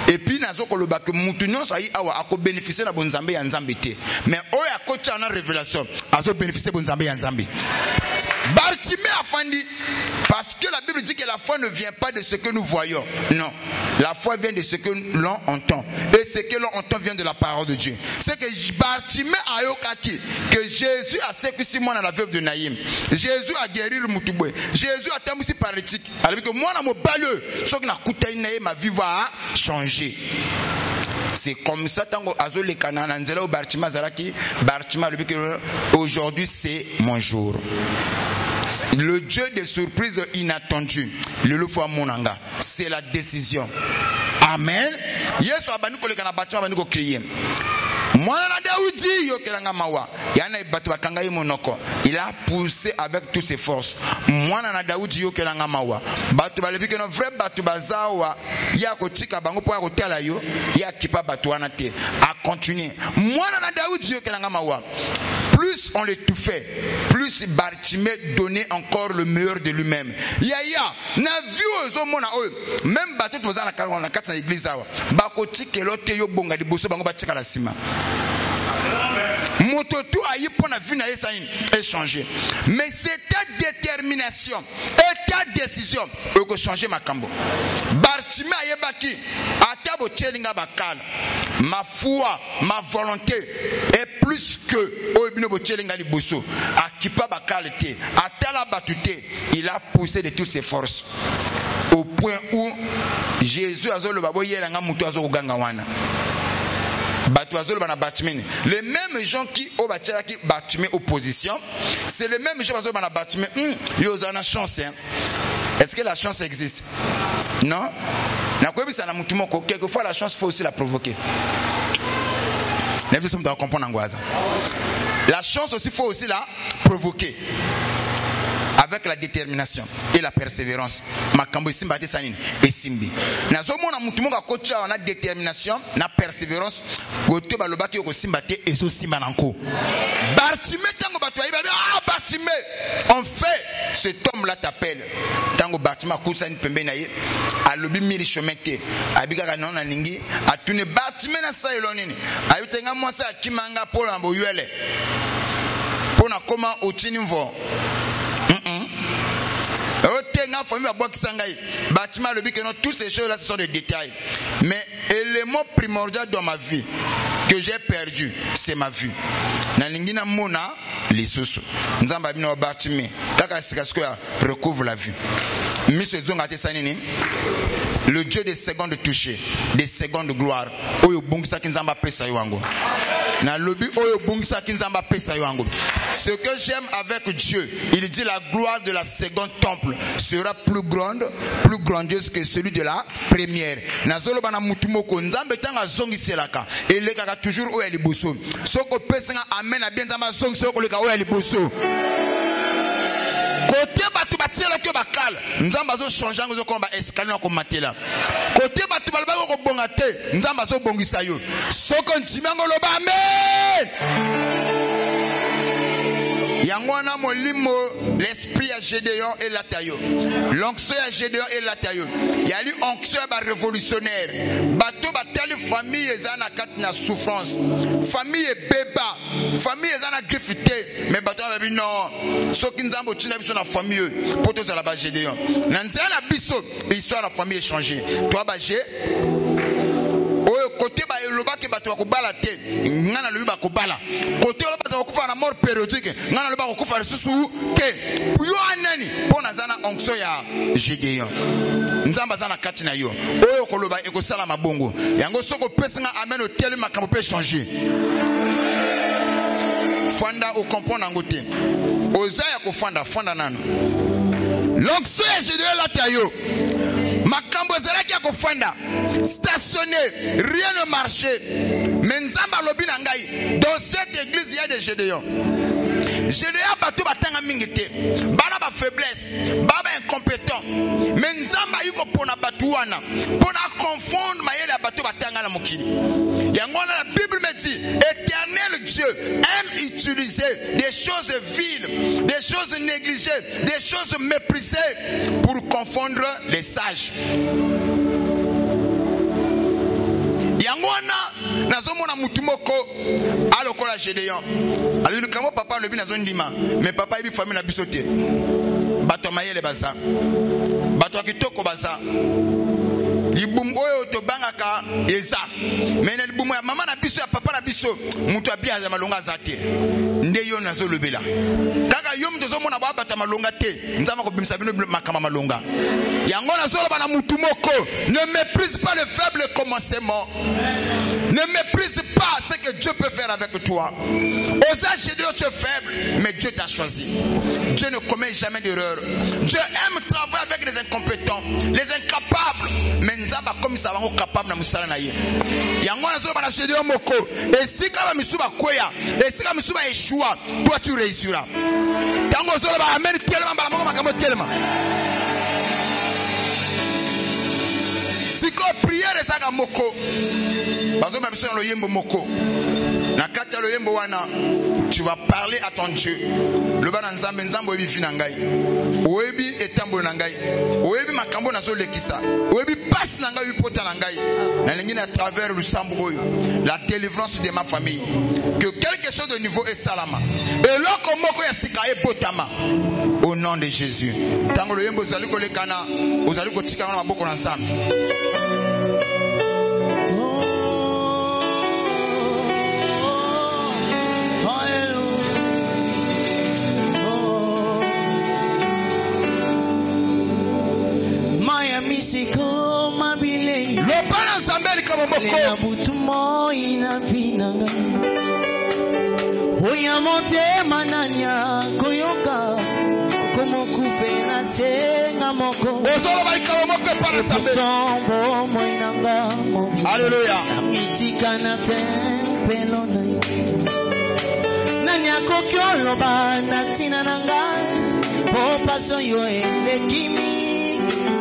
[SPEAKER 1] Et puis nazo koloba que mutunyo sa yi awa ako bénéficier de la bonne zamba yanzambete. Mais oya kocha na révélation, azo bénéficier de bonne zamba yanzambe. Bartimée a fandi parce que la Bible dit que la foi ne vient pas de ce que nous voyons. Non, la foi vient de ce que l'on entend. Et ce que l'on entend vient de la parole de Dieu. C'est que Bartimée a yokaki que Jésus a sécurisé moi dans la veuve de Naïm. Jésus a guéri le Moutouboé. Jésus a terminé paralytique. Alors que moi dans mon baleux, ce qui n'a coûté ma vie va changer. C'est comme ça tant que les Canaan Nzela ou Bartimée Zaraki, Bartimée le dit que aujourd'hui c'est mon jour. Le Dieu des surprises inattendues, le fois monanga, c'est la décision. Amen. Yesu abani ko le kana Bartimée abani ko crier. Moi na Daoudi yokelanga mawa yana bato bakanga ye monoko. Il a poussé avec toutes ses forces. Mwana na Daoudi yokelanga mawa bato balebi ke no vrai bato bazawa ya kotika bango po akotala yo ya kipa bato wana te a continuer. Mwana na Daoudi yokelanga mawa. Plus on l'étouffait, plus Bartimée donnait encore le meilleur de lui-même. Yaya, na vu aux hommes, même bateau dans la carte de l'église, bakoti que l'autre yo bonga di bosso bango batika la sima. Mototo a eu pour la vie na échanger. Mais c'est ta détermination et ta décision que changer ma cambo. Bartimée a yebaki atabo tchelinga bakala. Ma foi, ma volonté est plus que Obinobo tchelinga li bosso. Akipa bakala te, atala batute, il a poussé de toutes ses forces. Au point où Jésus a zolo babo yelanga mutu azo ganga wana. Les mêmes gens qui ont battu opposition, c'est les mêmes gens qui ont battu. Ils ont une chance. Est-ce que la chance existe? Non. Quelquefois, la chance, il faut aussi la provoquer. La chance aussi, il faut aussi la provoquer. Avec la détermination et la persévérance. Makambo simbate sanine et simbi. Na zomo na mutumo ka kocha na détermination, na persévérance, gote balobaki ko simbate et so simba nanko. Bartimée tango bato ayiba ah Bartimée. En fait, cet homme là t'appelle. Tango Bartimée kusa ni pembe na ye, alobi miri chomete. Abika ka non na lingi, atune Bartimée na sa elonini. Ayutenga mwasa kimanga polo ambo yuele. Pona comment otini mvo. Tous ces choses-là, ce sont des détails. Mais l'élément primordial dans ma vie que j'ai perdu, c'est ma vue. Recouvre la vue. Le Dieu des secondes touchées, des secondes gloires. Ce que j'aime avec Dieu, il dit la gloire de la seconde temple sera plus grande, plus grandiose que celui de la première. Nazolo bana mutumoko nzambe tanga zongi selaka elekaka toujours o eli boso. Soko pesenga amen na bien nzamba zongi soko leka o eli boso. Côté batu batela ke bakala nzamba zo changer ngo zo komba escalier na ko matela. Côté batu balba ko bonga te nzamba zo bongisa yo. Soko ntimango loba amen. Yangwana molimo l'esprit à Gédéon et Latayo. L'onction à Gédéon et Latayo. Yali onction ba révolutionnaire. Bato batali famille ezana katina souffrance. Famille beba. Famille ezana griffité. Mais bato ba non. Soki nzambo tina biso na famille. Poto za la ba Gédéon. Nanzela biso histoire la famille échangée. Toi ba G côté ba eloba ke bato bakobala te ngana lobi bakobala côté loba bato bakufa na mort périodique ngana loba bakufa susu te yo anani pona zana onction ya Gédéon nzamba zana kati na yo oyo koloba ekosala mabongo yango soko pesinga amen o tele makambo pe changer fanda o comprendre ngote ozaya ko fanda nano l'onction ya Gédéon la tayo makambo zalaki ya kofanda stationné, rien ne marchait. Mais nzamba lobi na ngai dans cette église il y a des Gédéons. Gédéon bato batanga mingite bana ba faiblesse baba incompétent mais nzamba yuko pona batu wana pona confondre mayele ya bato batanga na mokili yango la Bible me dit éternel Dieu aime utiliser des choses viles, des choses négligées, des choses méprisées pour confondre les sages. Yangwana nazomona mutumoko alokola Gédéon alors kamo papa lobi nazondima mais papa ibi famille na bisote bato mayele baza bato kitoko baza libum oyo to bangaka eza mais na libum ya mama na biso ya papa na biso mutu abia ya malonga zate nde yo nazolobela kaka yo mto zomona ba bata malonga te nzama ko bimisa bino makama malonga yango nazoloba na mutumoko ne méprise pas le faible commencement. Ne méprise pas ce que Dieu peut faire avec toi. Osa Gédéon, tu es faible, mais Dieu t'a choisi. Dieu ne commet jamais d'erreur. Dieu aime travailler avec les incompétents, les incapables. Mais nous avons comme ça, nous sommes capables de nous faire. Yango na zoba na Gédéon moko. Et si kama misuba koya, et si kama misuba échoua, toi tu réussiras. Tango zoba ba amen tellement ba moko makamo tellement. Si ko prière ezaka moko. Bazo ba miso na loyembo moko. Na kati ya loyembo wana, tu vas parler à ton Dieu. Le bana nzambe nzambe oyebi fina ngai. Oyebi etambo na ngai. Oyebi makambo na so lekisa. Oyebi passe na ngai pota na ngai. Na lingine à travers le sambo oyo, la délivrance de ma famille. Que quelque chose de nouveau est salama. Et loko moko ya sika e botama. Au nom de Jésus. Tango loyembo zali ko lekana, ozali ko tika na maboko na nzambe.
[SPEAKER 2] Misiko mabile
[SPEAKER 1] le bana zambeli kama moko
[SPEAKER 2] le butumo ina finanga oya monte mananya koyoka como kufena senga moko
[SPEAKER 1] osolo bali kama moko para zambeli
[SPEAKER 2] tombo moinanga
[SPEAKER 1] haleluya
[SPEAKER 2] mitika na tempelo nanya kokyolo bana tina nanga popa so yo elekimi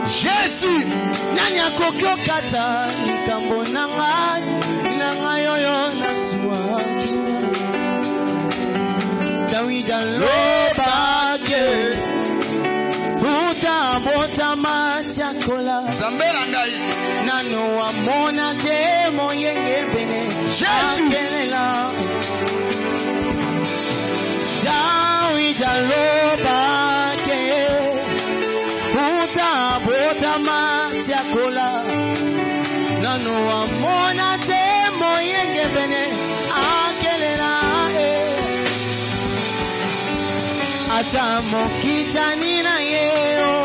[SPEAKER 1] Jésus
[SPEAKER 2] nanya kokyo kata nikambo nanga yoyo naswaki Dawida lobake buta bota matiakola
[SPEAKER 1] zambela ngai
[SPEAKER 2] nano amona te moyenge bene
[SPEAKER 1] Jésus
[SPEAKER 2] Dawida lobake bota matiakola nano amona te moyenge bene akelela ata mokitani na yeo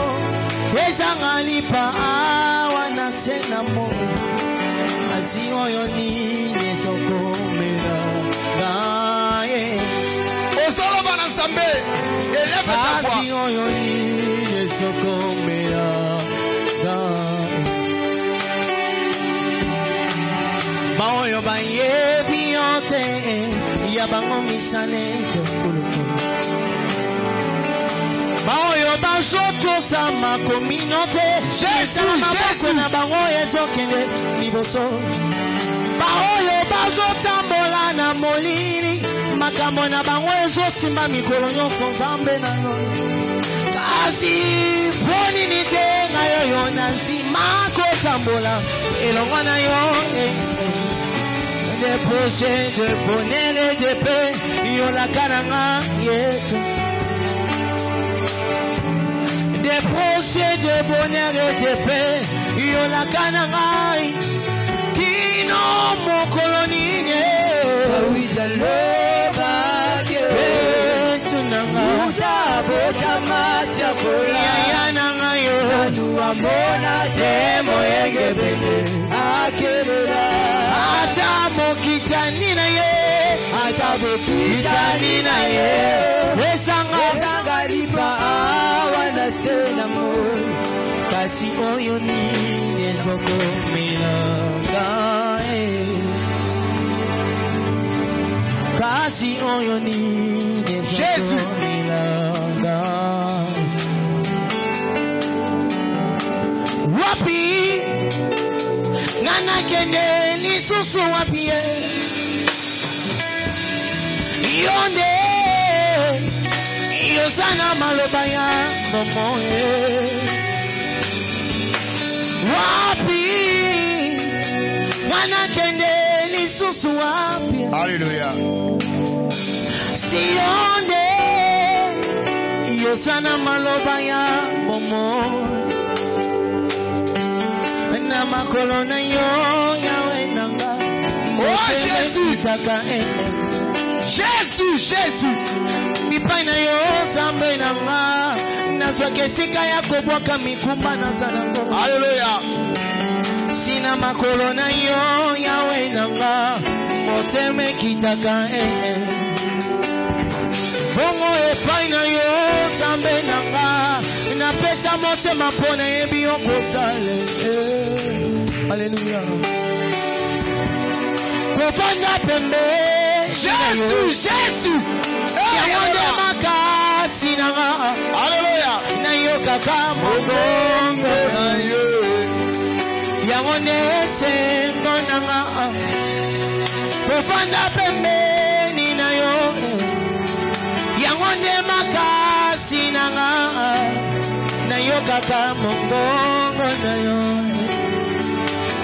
[SPEAKER 2] esangalipa awana senamo asi oyo nini ezokomela ngaye
[SPEAKER 1] osoloba na nzambe eleve ta voix
[SPEAKER 2] asi oyo nini ezokomela baoyo bayebi yote ya bango misaleze baoyo bazotosa makominote maboko na bango ezokende liboso baoyo bazotambola na molili makambo na bango ezosimba mikolo nyonso nzambe na yo kasi ponini te na yoyo na nzima kotambola elongo na yo des projets de bonheur et de paix yolaka nanga yesu des projets de bonheur et de paix yolaka nanga kino mokolo nini awija loba yesu nanga uzabota machakola ya nanga yo amona te moyenge bene akelela ata mokitani na ye esanga ngalipa awana senamo kasi oyo nini ezokomelanga kasi oyo nini ezokomelanga wapi ngana kende lisusu wapi yonde yosana maloba ya momoe wapi ngana kende lisusu wapi
[SPEAKER 1] haleluya
[SPEAKER 2] si yonde yosana maloba ya momoe na makolo na yo yawe nanga
[SPEAKER 1] oh Jésus Jésus
[SPEAKER 2] mipai na yo zambe nanga nazwa kesika ya kobwaka mikumba na zanango
[SPEAKER 1] haleluya
[SPEAKER 4] Sina makolo na yo yawe nanga moteme kitaka bongo epai na yo zambe nanga na pesa motema pona yebi okosale. Alléluia. Kofanda pembe Jésus yamonde makasi nanga. Alléluia. Na yo kaka mongongo na yo yamonde sengo nanga. Kofanda pembe ni na yo yamonde makasi nanga. Na yo kaka mongongo na yo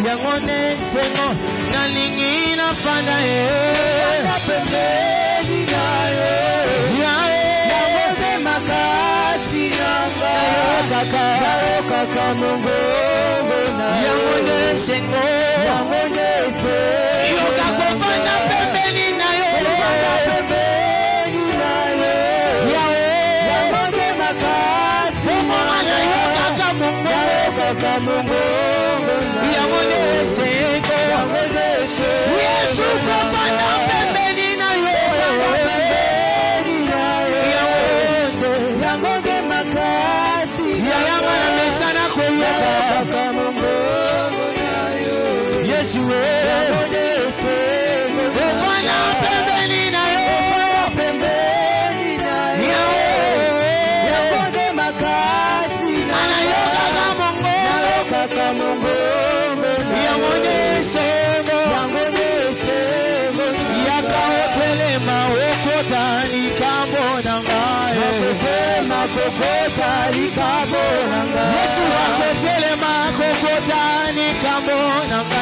[SPEAKER 4] yangone sengo na lingi na fanda pembe ni na yo yangone makasi nanga. Na yo kaka mongongo na yo yangone sengo yangone sengo yo kako fanda pembe ni na yo pembe ni na yo yangone makasi na yo kaka mongongo yangone sengo Yesu kopanda pembeni na yo yangone makasi yangana mesana koyoka Yesu yangone sengo kopanda pembeni na yo yangone makasi ana yo kaka mongo yangone sengo yakaotelema okotani kabonanga Yesu akotelema kokotani kabonanga